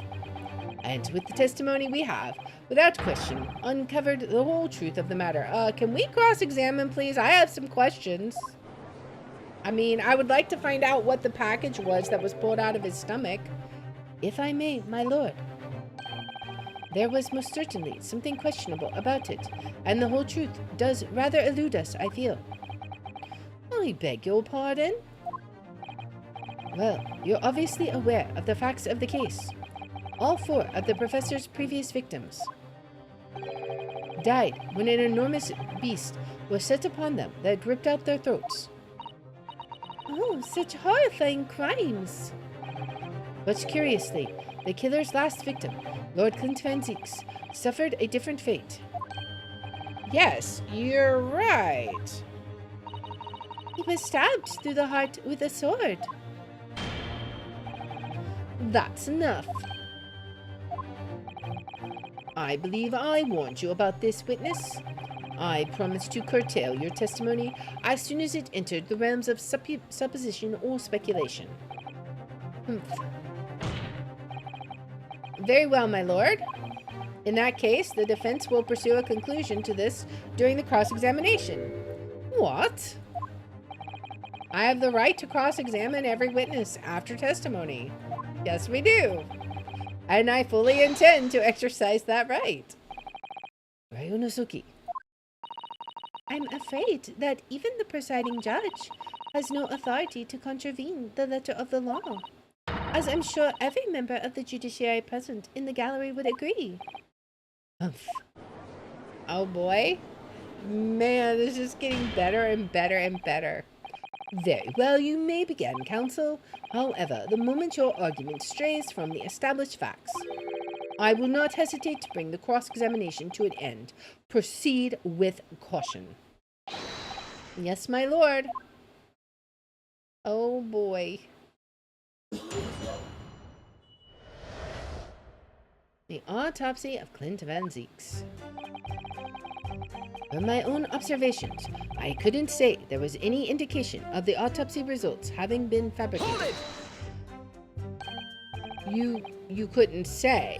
And with the testimony we have, without question, uncovered the whole truth of the matter. Can we cross-examine, please? I have some questions. I mean, I would like to find out what the package was that was pulled out of his stomach. If I may, my lord. There was most certainly something questionable about it, and the whole truth does rather elude us, I feel. I beg your pardon? Well, you're obviously aware of the facts of the case. All 4 of the professor's previous victims died when an enormous beast was set upon them that ripped out their throats. Oh, such horrifying crimes! But curiously, the killer's last victim, Lord Clint Van Zieks, suffered a different fate. Yes, you're right. He was stabbed through the heart with a sword. That's enough. I believe I warned you about this, witness. I promised to curtail your testimony as soon as it entered the realms of supposition or speculation. Humph. Very well, my lord. In that case, the defense will pursue a conclusion to this during the cross-examination. What? I have the right to cross-examine every witness after testimony. Yes, we do. And I fully intend to exercise that right. Ryunosuke. I'm afraid that even the presiding judge has no authority to contravene the letter of the law, as I'm sure every member of the judiciary present in the gallery would agree. Humph. Oh boy. Man, this is getting better and better and better. Very well, you may begin, counsel. However, the moment your argument strays from the established facts, I will not hesitate to bring the cross-examination to an end. Proceed with caution. Yes, my lord. Oh boy. The autopsy of Clint Van Zeeks. From my own observations, I couldn't say there was any indication of the autopsy results having been fabricated. You couldn't say?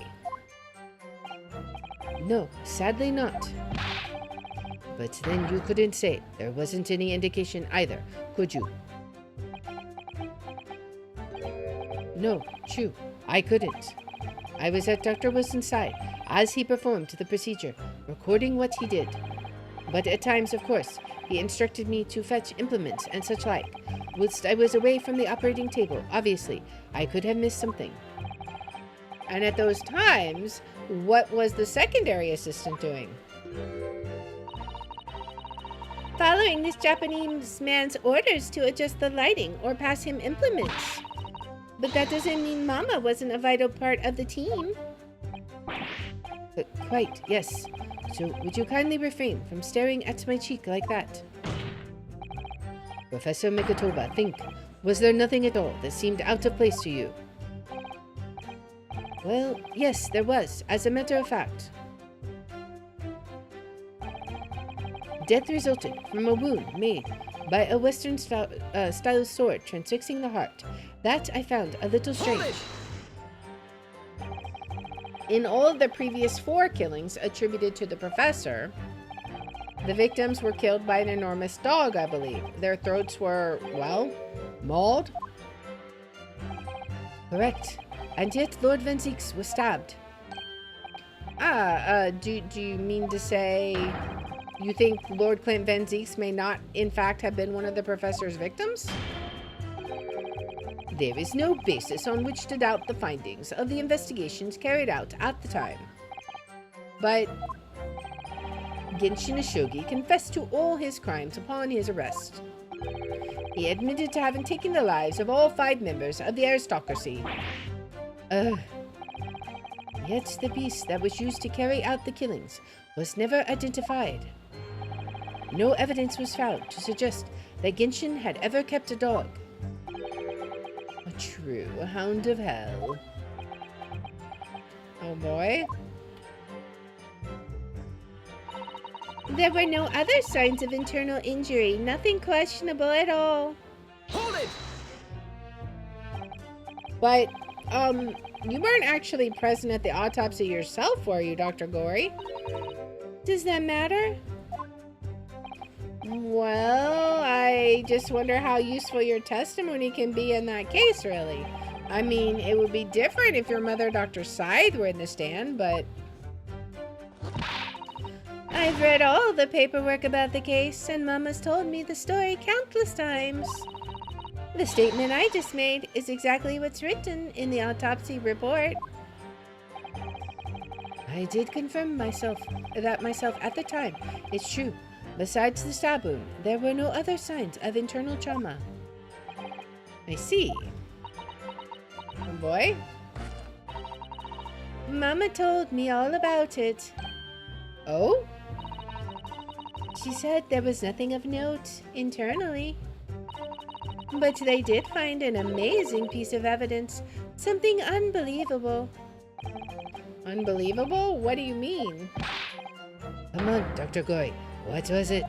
No, sadly not. But then you couldn't say there wasn't any indication either, could you? No, true, I couldn't. I was at Dr. Wilson's side as he performed the procedure, recording what he did. But at times, of course, he instructed me to fetch implements and such like. Whilst I was away from the operating table, obviously, I could have missed something. And at those times, what was the secondary assistant doing? Following this Japanese man's orders to adjust the lighting or pass him implements. But that doesn't mean Mama wasn't a vital part of the team. But quite, yes. So would you kindly refrain from staring at my cheek like that? Professor Mikotoba, think. Was there nothing at all that seemed out of place to you? Well, yes, there was, as a matter of fact. Death resulted from a wound made by a Western style sword transfixing the heart. That I found a little strange. In all of the previous 4 killings attributed to the professor, the victims were killed by an enormous dog, I believe. Their throats were, well, mauled. Correct. And yet Lord Van Zeeks was stabbed. Do you mean to say you think Lord Clint Van Zeeks may not, in fact, have been one of the professor's victims? There is no basis on which to doubt the findings of the investigations carried out at the time. But Genshin Ashogi confessed to all his crimes upon his arrest. He admitted to having taken the lives of all 5 members of the aristocracy. Yet the beast that was used to carry out the killings was never identified. No evidence was found to suggest that Genshin had ever kept a dog. A true hound of hell. Oh boy. There were no other signs of internal injury. Nothing questionable at all. Hold it! But, you weren't actually present at the autopsy yourself, were you, Dr. Gory? Does that matter? Well, I just wonder how useful your testimony can be in that case, really. I mean, it would be different if your mother, Dr. Scythe, were in the stand, but... I've read all the paperwork about the case, and Mama's told me the story countless times. The statement I just made is exactly what's written in the autopsy report. I did confirm that myself at the time. It's true. Besides the stab wound, there were no other signs of internal trauma. I see. Oh boy. Mama told me all about it. Oh? She said there was nothing of note internally. But they did find an amazing piece of evidence. Something unbelievable. Unbelievable? What do you mean? Come on, Dr. Goy. What was it?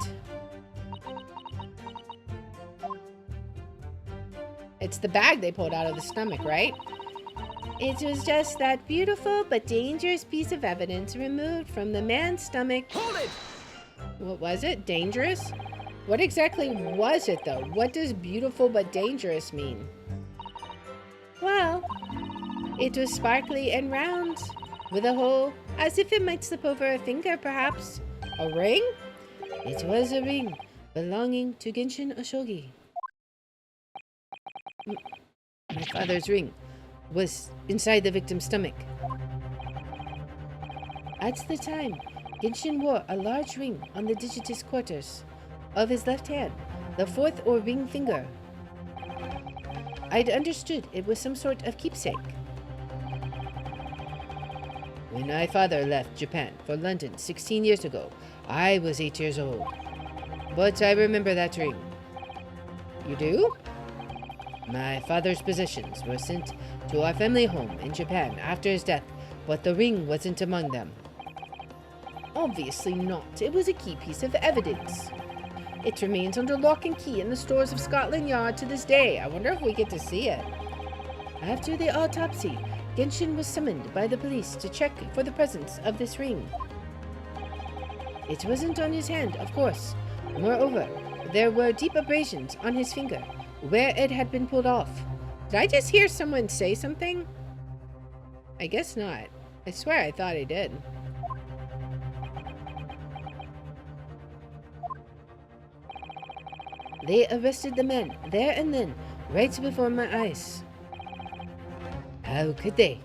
It's the bag they pulled out of the stomach, right? It was just that beautiful but dangerous piece of evidence removed from the man's stomach. Hold it! What was it? Dangerous? What exactly was it, though? What does beautiful but dangerous mean? Well, it was sparkly and round, with a hole, as if it might slip over a finger, perhaps. A ring? It was a ring belonging to Genshin Oshogi. My father's ring was inside the victim's stomach. At the time, Genshin wore a large ring on the digitus quarters of his left hand, the fourth or ring finger. I'd understood it was some sort of keepsake. When my father left Japan for London 16 years ago, I was 8 years old. But I remember that ring. You do? My father's possessions were sent to our family home in Japan after his death, but the ring wasn't among them. Obviously not. It was a key piece of evidence. It remains under lock and key in the stores of Scotland Yard to this day. I wonder if we get to see it. After the autopsy, Genshin was summoned by the police to check for the presence of this ring. It wasn't on his hand, of course. Moreover, there were deep abrasions on his finger, where it had been pulled off. Did I just hear someone say something? I guess not. I swear I thought I did. They arrested the man there and then, right before my eyes. How could they?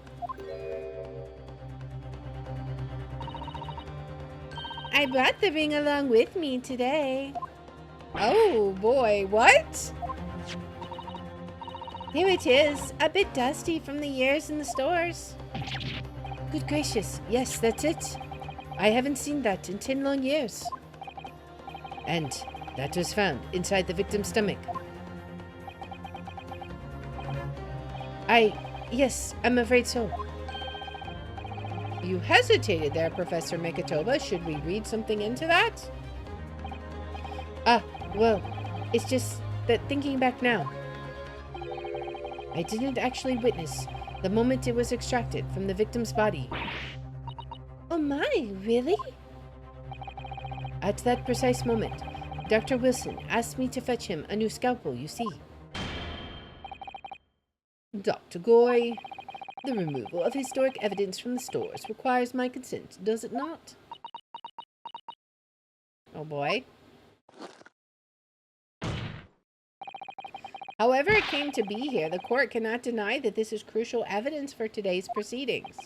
I brought the ring along with me today. Oh boy, what? Here it is, a bit dusty from the years in the stores. Good gracious, yes, that's it. I haven't seen that in 10 long years. And that was found inside the victim's stomach. Yes, I'm afraid so. You hesitated there, Professor Mikatoba. Should we read something into that? Well, it's just that thinking back now, I didn't actually witness the moment it was extracted from the victim's body. Oh my, really? At that precise moment, Dr. Wilson asked me to fetch him a new scalpel, you see. Dr. Goy, the removal of historic evidence from the stores requires my consent, does it not? Oh boy. However it came to be here, the court cannot deny that this is crucial evidence for today's proceedings.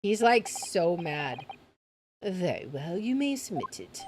He's like so mad. Very well, you may submit it.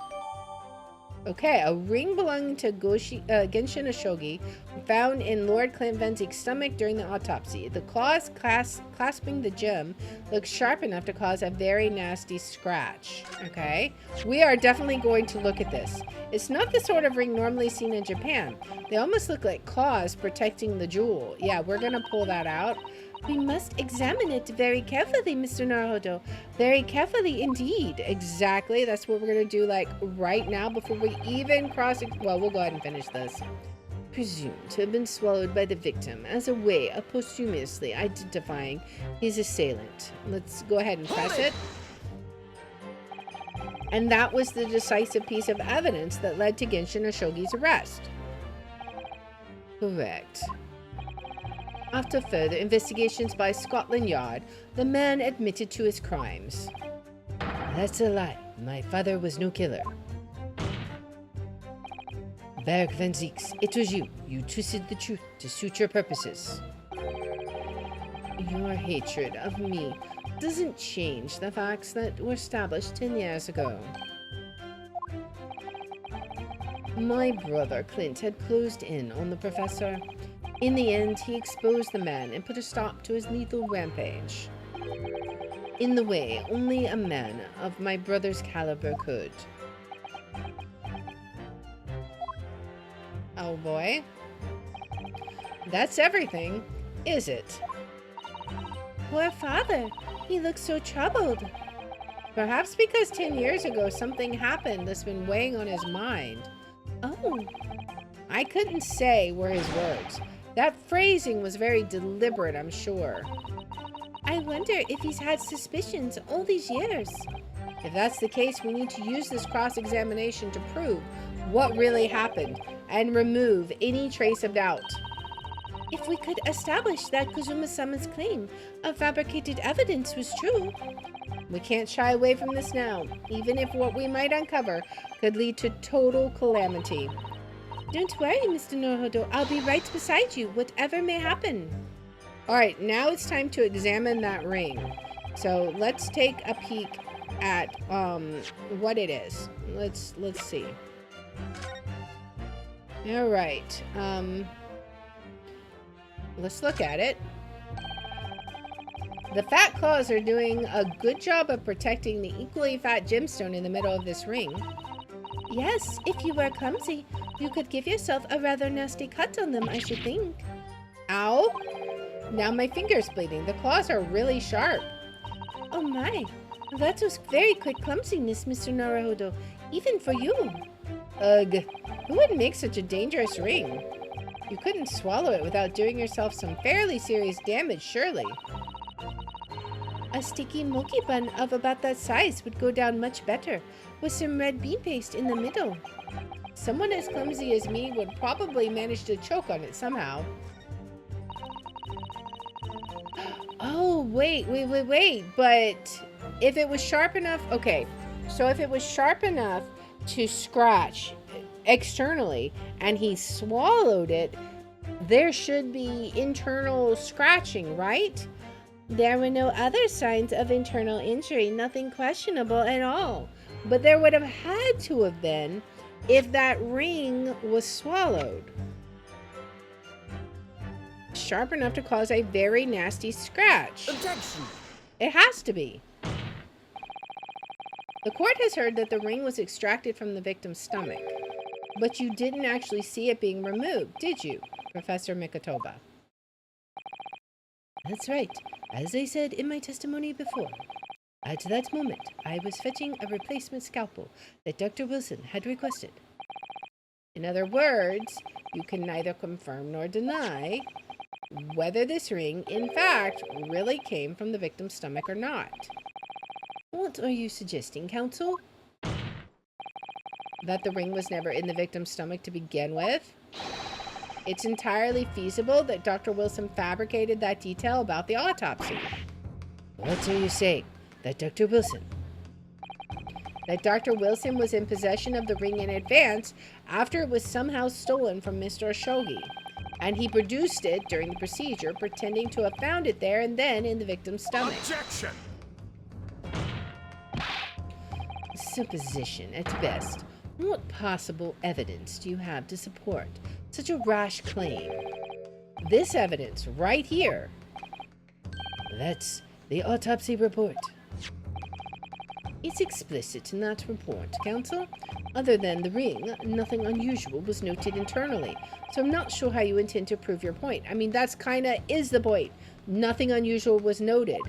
Okay, a ring belonging to Genshin Oshogi found in Lord Clint Venzik's stomach during the autopsy. The claws clasping the gem look sharp enough to cause a very nasty scratch. Okay, we are definitely going to look at this. It's not the sort of ring normally seen in Japan. They almost look like claws protecting the jewel. Yeah, we're gonna pull that out. We must examine it very carefully, Mr. Naruhodo. Very carefully indeed. Exactly. That's what we're going to do, like, right now before we even cross it. Well, we'll go ahead and finish this. Presumed to have been swallowed by the victim as a way of posthumously identifying his assailant. Let's go ahead and press it. And that was the decisive piece of evidence that led to Genshin Oshogi's arrest. Correct. After further investigations by Scotland Yard, the man admitted to his crimes. That's a lie. My father was no killer. Berg van Zieks, it was you. You twisted the truth to suit your purposes. Your hatred of me doesn't change the facts that were established 10 years ago. My brother Clint had closed in on the professor. In the end, he exposed the man and put a stop to his lethal rampage. In the way only a man of my brother's caliber could. Oh boy. That's everything, is it? Poor father. He looks so troubled. Perhaps because 10 years ago something happened that's been weighing on his mind. Oh. I couldn't say were his words. That phrasing was very deliberate, I'm sure. I wonder if he's had suspicions all these years. If that's the case, we need to use this cross-examination to prove what really happened and remove any trace of doubt. If we could establish that Kazuma-sama's claim of fabricated evidence was true. We can't shy away from this now, even if what we might uncover could lead to total calamity. Don't worry, Mr. Naruhodo. I'll be right beside you, whatever may happen. Alright, now it's time to examine that ring. So let's take a peek at what it is. Let's see. Alright, let's look at it. The fat claws are doing a good job of protecting the equally fat gemstone in the middle of this ring. Yes, if you were clumsy, you could give yourself a rather nasty cut on them, I should think. Ow! Now my finger's bleeding. The claws are really sharp. Oh my, that was very quick clumsiness, Mr. Naruhodo, even for you. Ugh, who would make such a dangerous ring? You couldn't swallow it without doing yourself some fairly serious damage, surely. A sticky mochi bun of about that size would go down much better, with some red bean paste in the middle. Someone as clumsy as me would probably manage to choke on it somehow. Oh, wait. But if it was sharp enough... Okay, so if it was sharp enough to scratch externally and he swallowed it, there should be internal scratching, right? There were no other signs of internal injury, nothing questionable at all. But there would have had to have been if that ring was swallowed. Sharp enough to cause a very nasty scratch. Objection! It has to be. The court has heard that the ring was extracted from the victim's stomach. But you didn't actually see it being removed, did you, Professor Mikotoba? That's right. As I said in my testimony before, at that moment, I was fetching a replacement scalpel that Dr. Wilson had requested. In other words, you can neither confirm nor deny whether this ring, in fact, really came from the victim's stomach or not. What are you suggesting, counsel? That the ring was never in the victim's stomach to begin with? It's entirely feasible that Dr. Wilson fabricated that detail about the autopsy. What are you saying? That Dr. Wilson? That Dr. Wilson was in possession of the ring in advance after it was somehow stolen from Mr. Oshogi, and he produced it during the procedure, pretending to have found it there and then in the victim's stomach. Objection! Supposition at best. What possible evidence do you have to support such a rash claim? This evidence, right here. That's the autopsy report. It's explicit in that report, counsel. Other than the ring, nothing unusual was noted internally. So I'm not sure how you intend to prove your point. I mean, that's kinda is the point. Nothing unusual was noted.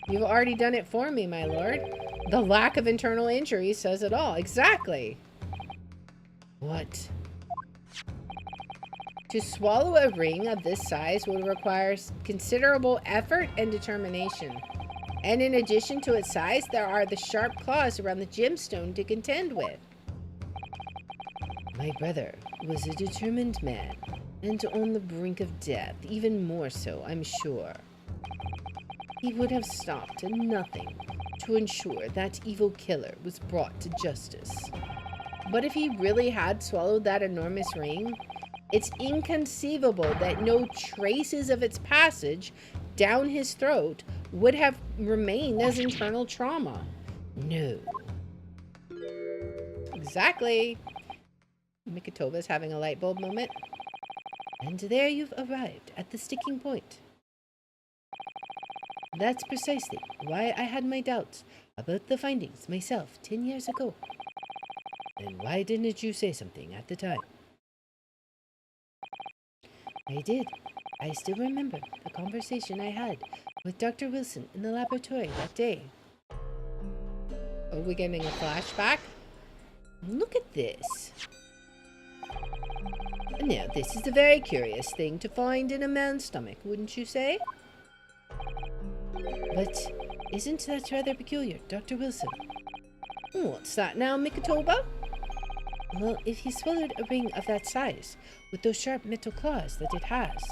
You've already done it for me, my lord. The lack of internal injury says it all. Exactly. What? To swallow a ring of this size would require considerable effort and determination. And in addition to its size, there are the sharp claws around the gemstone to contend with. My brother was a determined man, and on the brink of death, even more so, I'm sure. He would have stopped at nothing to ensure that evil killer was brought to justice. But if he really had swallowed that enormous ring, it's inconceivable that no traces of its passage down his throat would have remained as internal trauma. No. Exactly. Mikotoba's having a light bulb moment. And there you've arrived at the sticking point. That's precisely why I had my doubts about the findings myself 10 years ago. And why didn't you say something at the time? I did. I still remember the conversation I had with Dr. Wilson in the laboratory that day. Are we getting a flashback? Look at this. Now, this is a very curious thing to find in a man's stomach, wouldn't you say? But isn't that rather peculiar, Dr. Wilson? What's that now, Mikatoba? Well, if he swallowed a ring of that size, with those sharp metal claws that it has,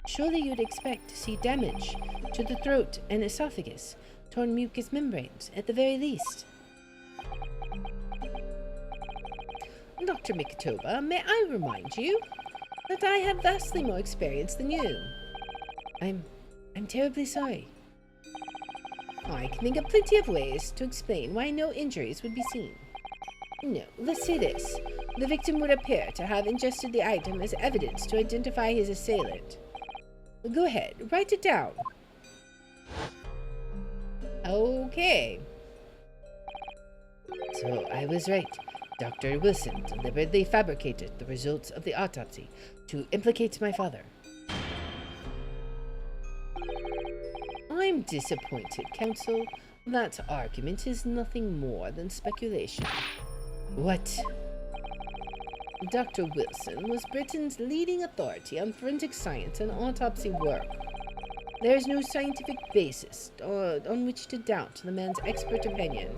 surely you'd expect to see damage to the throat and esophagus, torn mucous membranes, at the very least. Dr. Mikatoba, may I remind you that I have vastly more experience than you. I'm terribly sorry. I can think of plenty of ways to explain why no injuries would be seen. No, let's say this. The victim would appear to have ingested the item as evidence to identify his assailant. Go ahead, write it down. Okay. So I was right. Dr. Wilson deliberately fabricated the results of the autopsy to implicate my father. I'm disappointed, counsel. That argument is nothing more than speculation. What? Dr. Wilson was Britain's leading authority on forensic science and autopsy work. There is no scientific basis on which to doubt the man's expert opinion.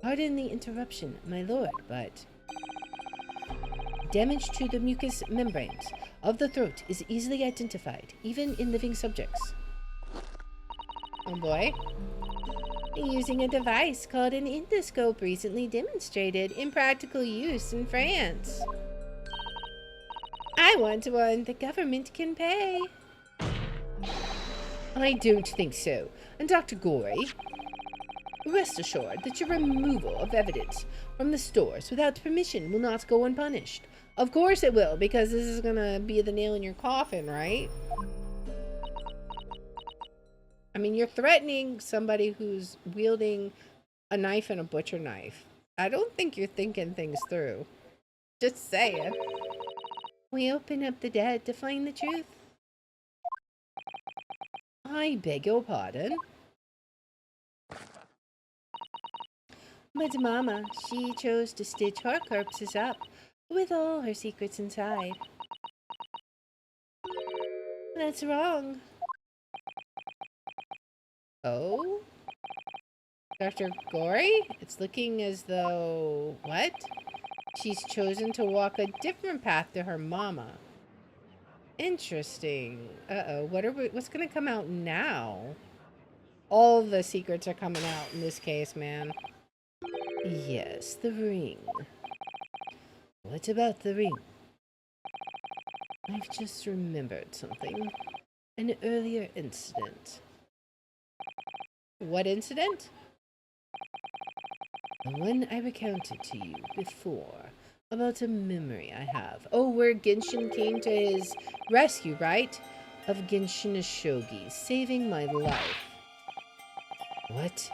Pardon the interruption, my lord, but damage to the mucous membranes of the throat is easily identified, even in living subjects. Oh boy. Using a device called an endoscope recently demonstrated in practical use in France. I want one the government can pay. I don't think so. And Dr. Gorey, rest assured that your removal of evidence from the stores without permission will not go unpunished. Of course it will, because this is gonna be the nail in your coffin, right? I mean, you're threatening somebody who's wielding a knife and a butcher knife. I don't think you're thinking things through. Just saying. We open up the dead to find the truth. I beg your pardon? But Mama, she chose to stitch her corpses up with all her secrets inside. That's wrong. Oh? Dr. Gorey? It's looking as though... What? She's chosen to walk a different path to her mama. Interesting. Uh-oh. What's gonna come out now? All the secrets are coming out in this case, man. Yes, the ring. What about the ring? I've just remembered something. An earlier incident. What incident? The one I recounted to you before, about a memory I have. Oh, where Genshin came to his rescue, right? Of Genshin Ashogi, saving my life. What?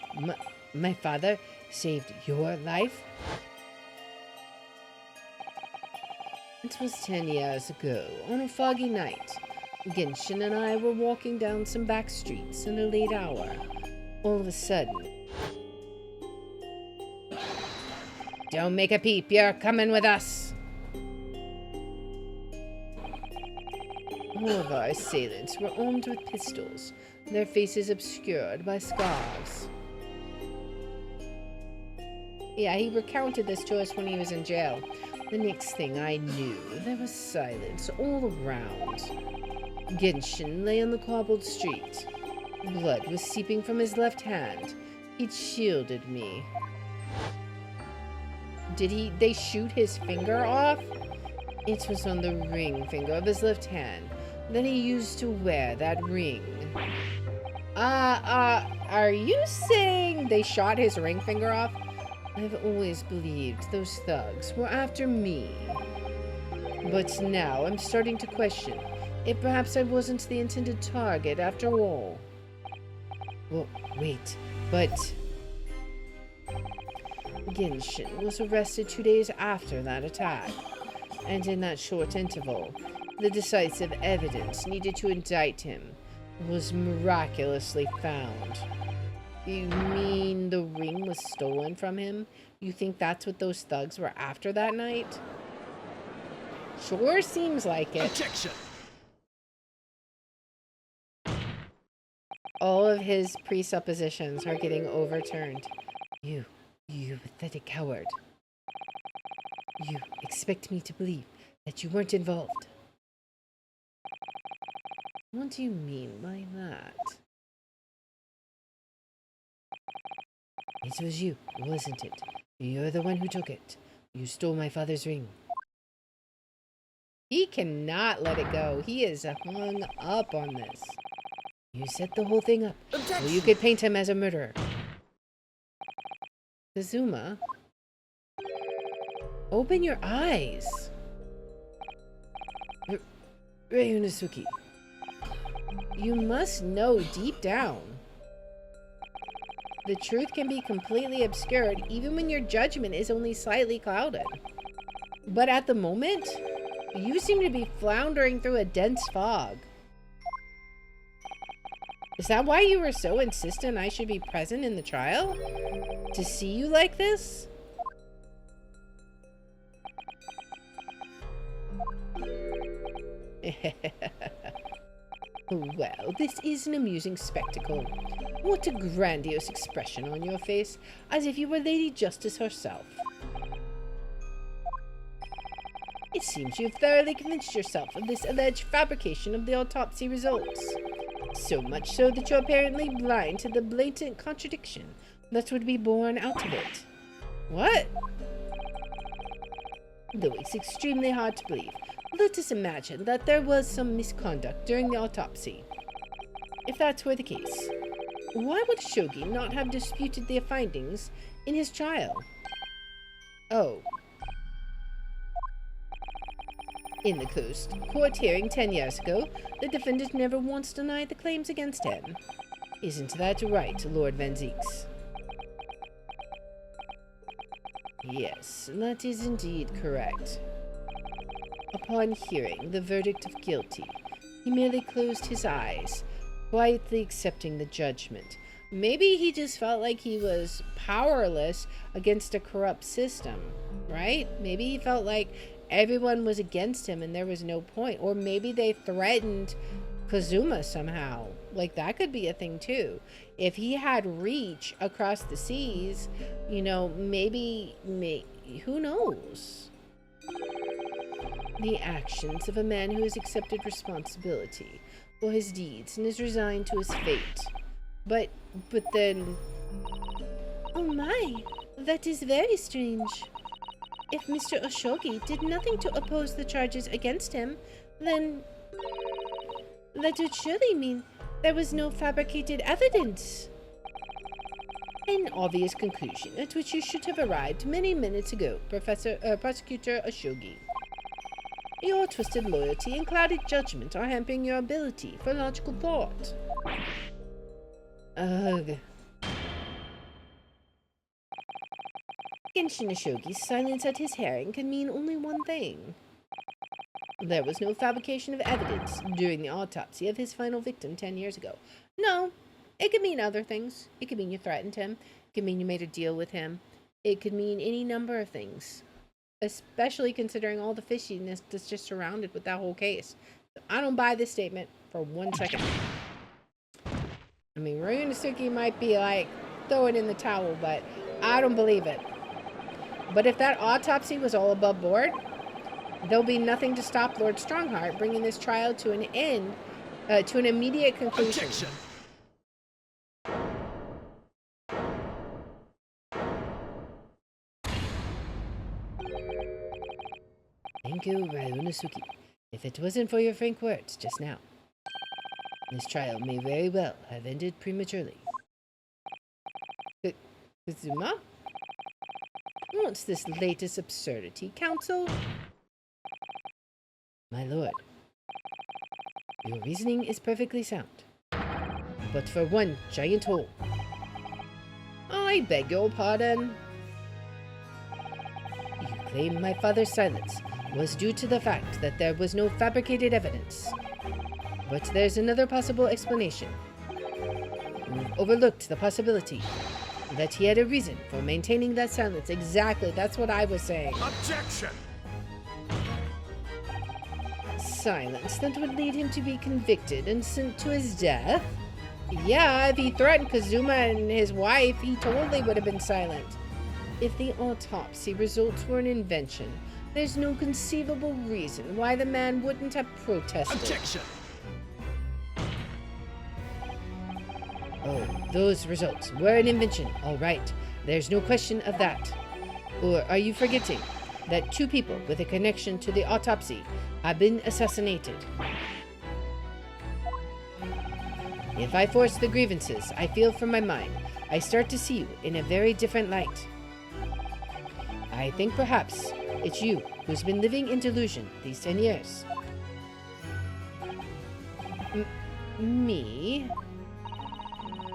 My father saved your life? It was 10 years ago, on a foggy night. Genshin and I were walking down some back streets in a late hour. All of a sudden... Don't make a peep, you're coming with us! All of our assailants were armed with pistols, their faces obscured by scarves. Yeah, he recounted this to us when he was in jail. The next thing I knew, there was silence all around. Genshin lay on the cobbled street. Blood was seeping from his left hand. He'd shielded me. Did they shoot his finger off? It was on the ring finger of his left hand that he used to wear that ring. Are you saying they shot his ring finger off? I've always believed those thugs were after me. But now I'm starting to question if perhaps I wasn't the intended target after all. Well, wait, but... Genshin was arrested 2 days after that attack. And in that short interval, the decisive evidence needed to indict him was miraculously found. You mean the ring was stolen from him? You think that's what those thugs were after that night? Sure seems like it. Objection! All of his presuppositions are getting overturned. You pathetic coward. You expect me to believe that you weren't involved. What do you mean by that? It was you, wasn't it? You're the one who took it. You stole my father's ring. He cannot let it go. He is hung up on this. You set the whole thing up Objection! so you could paint him as a murderer. Kazuma, Open your eyes. Ryunosuke. you must know deep down. The truth can be completely obscured even when your judgment is only slightly clouded. But at the moment, you seem to be floundering through a dense fog. Is that why you were so insistent I should be present in the trial? To see you like this? Well, this is an amusing spectacle. What a grandiose expression on your face, as if you were Lady Justice herself. It seems you've thoroughly convinced yourself of this alleged fabrication of the autopsy results. So much so that you're apparently blind to the blatant contradiction that would be born out of it. What? Though it's extremely hard to believe, let us imagine that there was some misconduct during the autopsy. If that were the case, why would Shogi not have disputed their findings in his trial? Oh. In the closed court hearing 10 years ago, the defendant never once denied the claims against him. Isn't that right, Lord Van Zieks? Yes, that is indeed correct. Upon hearing the verdict of guilty, he merely closed his eyes, quietly accepting the judgment. Maybe he just felt like he was powerless against a corrupt system, right? Maybe he felt like everyone was against him and there was no point. Or maybe they threatened Kazuma somehow. Like, that could be a thing too. If he had reach across the seas, you know, maybe who knows? The actions of a man who has accepted responsibility for his deeds and is resigned to his fate. But then... Oh my, that is very strange. If Mr. Oshogi did nothing to oppose the charges against him, then that would surely mean there was no fabricated evidence. An obvious conclusion at which you should have arrived many minutes ago, Prosecutor Oshogi. Your twisted loyalty and clouded judgment are hampering your ability for logical thought. Ugh. Genshin Oshogi's silence at his hearing can mean only one thing. There was no fabrication of evidence during the autopsy of his final victim 10 years ago. No, it could mean other things. It could mean you threatened him. It could mean you made a deal with him. It could mean any number of things. Especially considering all the fishiness that's just surrounded with that whole case. I don't buy this statement for 1 second. I mean, Ryunosuke might be like throwing in the towel, but I don't believe it. But if that autopsy was all above board, there'll be nothing to stop Lord Strongheart bringing this trial to an end, to an immediate conclusion. Objection! Thank you, Ryunosuke. If it wasn't for your frank words just now, this trial may very well have ended prematurely. Kazuma? What's this latest absurdity, counsel? My lord, your reasoning is perfectly sound, but for one giant hole. I beg your pardon. You claim my father's silence was due to the fact that there was no fabricated evidence. But there's another possible explanation. You've overlooked the possibility that he had a reason for maintaining that silence. Exactly, that's what I was saying. Objection! silence that would lead him to be convicted and sent to his death? Yeah, if he threatened Kazuma and his wife, he totally would have been silent. If the autopsy results were an invention, there's no conceivable reason why the man wouldn't have protested. Objection! Oh, those results were an invention, all right. There's no question of that. Or are you forgetting that 2 people with a connection to the autopsy have been assassinated? If I force the grievances I feel from my mind, I start to see you in a very different light. I think perhaps it's you who's been living in delusion these 10 years. Me?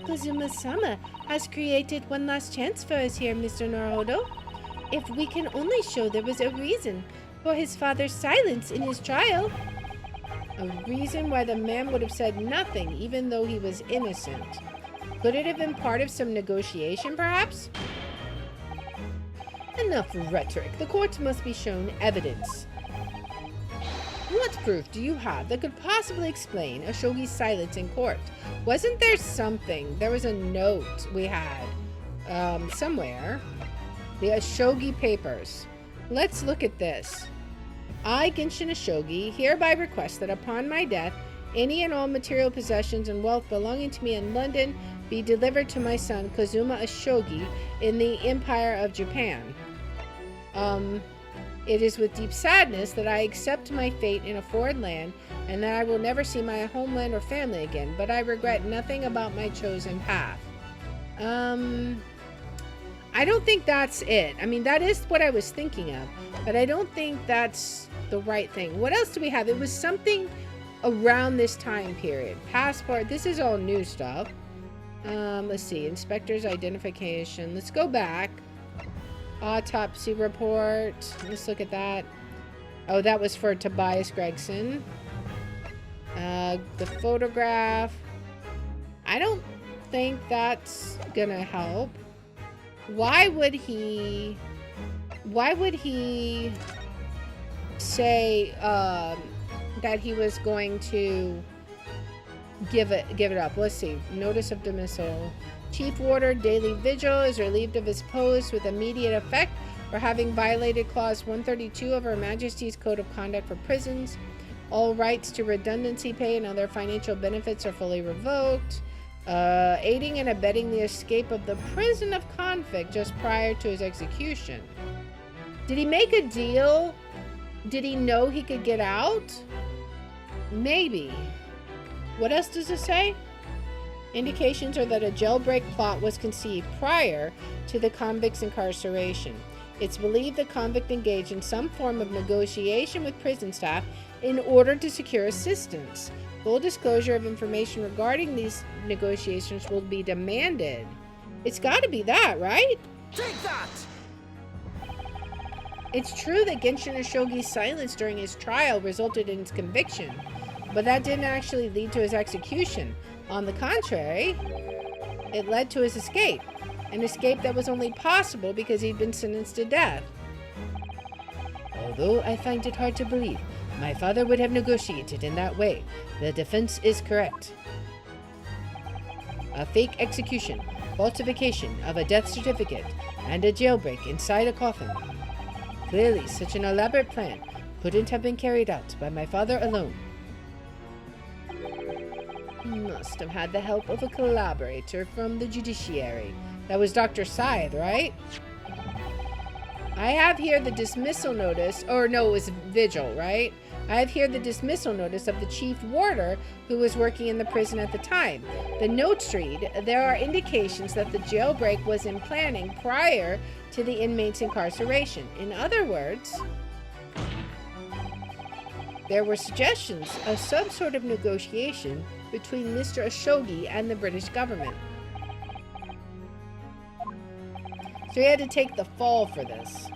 Kazuma-sama has created one last chance for us here, Mr. Naruhodo. If we can only show there was a reason for his father's silence in his trial. A reason why the man would have said nothing even though he was innocent. Could it have been part of some negotiation, perhaps? Enough rhetoric. The court must be shown evidence. What proof do you have that could possibly explain Ashogi's silence in court? Wasn't there something? There was a note we had somewhere. The Ashogi papers. Let's look at this. I, Genshin Ashogi, hereby request that upon my death, any and all material possessions and wealth belonging to me in London be delivered to my son Kazuma Ashogi in the Empire of Japan. It is with deep sadness that I accept my fate in a foreign land and that I will never see my homeland or family again, but I regret nothing about my chosen path. I don't think that's it. I mean, that is what I was thinking of, but I don't think that's the right thing. What else do we have? It was something around this time period. Passport. This is all new stuff. Let's see. Inspector's identification. Let's go back. Autopsy report. Let's look at that. Oh, that was for Tobias Gregson. The photograph. I don't think that's gonna help. Why would he say that he was going to give it up? Let's see. Notice of dismissal. Chief Warder Daily Vigil is relieved of his post with immediate effect for having violated Clause 132 of Her Majesty's Code of Conduct for Prisons. All rights to redundancy pay and other financial benefits are fully revoked. Aiding and abetting the escape of the prison of convict just prior to his execution. Did he make a deal? Did he know he could get out? Maybe. What else does it say? Indications are that a jailbreak plot was conceived prior to the convict's incarceration. It's believed the convict engaged in some form of negotiation with prison staff in order to secure assistance. Full disclosure of information regarding these negotiations will be demanded. It's got to be that, right? Take that! It's true that Genshin Ashogi's silence during his trial resulted in his conviction, but that didn't actually lead to his execution. On the contrary, it led to his escape, an escape that was only possible because he'd been sentenced to death. Although I find it hard to believe my father would have negotiated in that way, the defense is correct. A fake execution, falsification of a death certificate, and a jailbreak inside a coffin. Clearly, such an elaborate plan couldn't have been carried out by my father alone. He must have had the help of a collaborator from the judiciary. That was Dr. Scythe, right? I have here the dismissal notice, or no, it was Vigil, right? I have here the dismissal notice of the chief warder who was working in the prison at the time. The notes read, there are indications that the jailbreak was in planning prior to the inmate's incarceration. In other words, there were suggestions of some sort of negotiation between Mr. Ashogi and the British government. So he had to take the fall for this.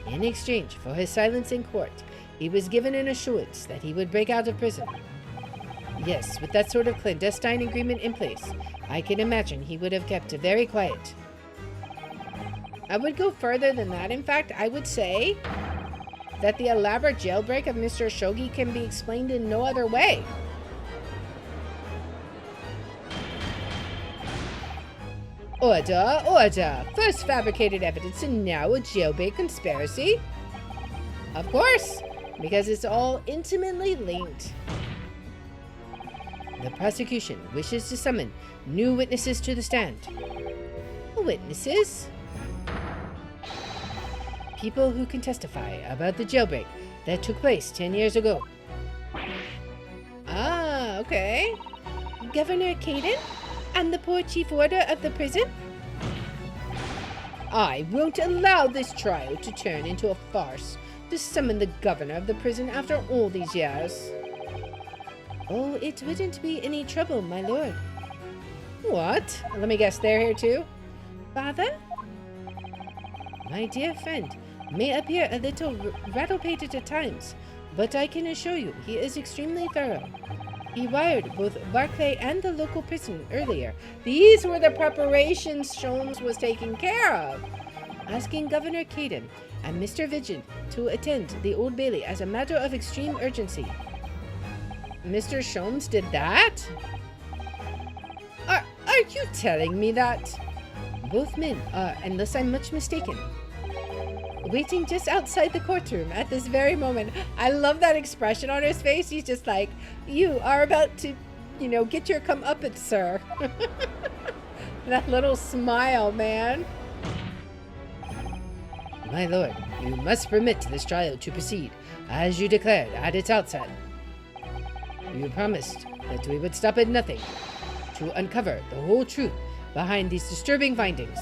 In exchange for his silence in court, he was given an assurance that he would break out of prison. Yes, with that sort of clandestine agreement in place, I can imagine he would have kept very quiet. I would go further than that. In fact, I would say that the elaborate jailbreak of Mr. Shogi can be explained in no other way. Order, order! First fabricated evidence and now a jailbait conspiracy? Of course, because it's all intimately linked. The prosecution wishes to summon new witnesses to the stand. Witnesses? People who can testify about the jailbreak that took place 10 years ago. Ah, okay. Governor Caden? And the poor chief warder of the prison? I won't allow this trial to turn into a farce to summon the governor of the prison after all these years. Oh, it wouldn't be any trouble, my lord. What? Let me guess, they're here too? Father? My dear friend may appear a little rattle-pated at times, but I can assure you he is extremely thorough. He wired both Barclay and the local prison earlier. These were the preparations Sholmes was taking care of. Asking Governor Caden and Mr. Vigil to attend the Old Bailey as a matter of extreme urgency. Mr. Sholmes did that? Are you telling me that? Both men are, unless I'm much mistaken, waiting just outside the courtroom at this very moment. I love that expression on his face. He's just like, you are about to, get your comeuppance, sir. That little smile, man. My lord, you must permit this trial to proceed, as you declared at its outset. You promised that we would stop at nothing to uncover the whole truth behind these disturbing findings.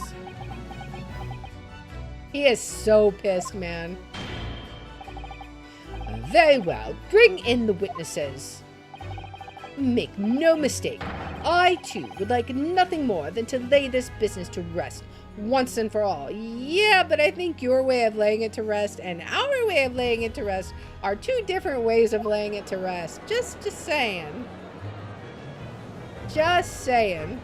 He is so pissed, man. Very well, bring in the witnesses. Make no mistake, I too would like nothing more than to lay this business to rest once and for all. Yeah, but I think your way of laying it to rest and our way of laying it to rest are two different ways of laying it to rest. Just saying. Just saying.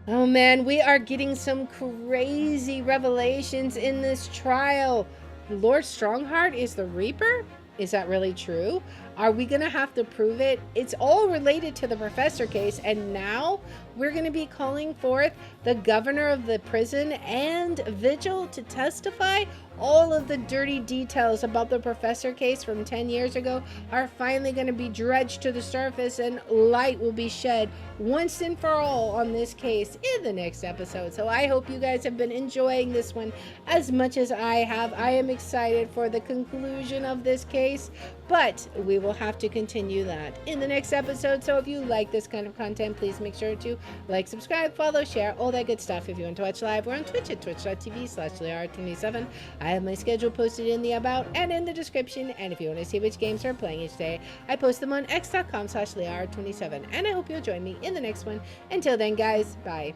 Oh man, we are getting some crazy revelations in this trial. Lord Strongheart is the Reaper? Is that really true? Are we gonna have to prove it? It's all related to the professor case, and now we're gonna be calling forth the governor of the prison and Vigil to testify. All of the dirty details about the professor case from 10 years ago are finally going to be dredged to the surface, and light will be shed once and for all on this case in the next episode. So I hope you guys have been enjoying this one as much as I have. I am excited for the conclusion of this case, but we will have to continue that in the next episode. So if you like this kind of content, please make sure to like, subscribe, follow, share, all that good stuff. If you want to watch live, we're on Twitch at twitch.tv/LeR27. I have my schedule posted in the about and in the description, and if you want to see which games we're playing each day, I post them on x.com/LeR27, and I hope you'll join me in the next one. Until then, guys, bye.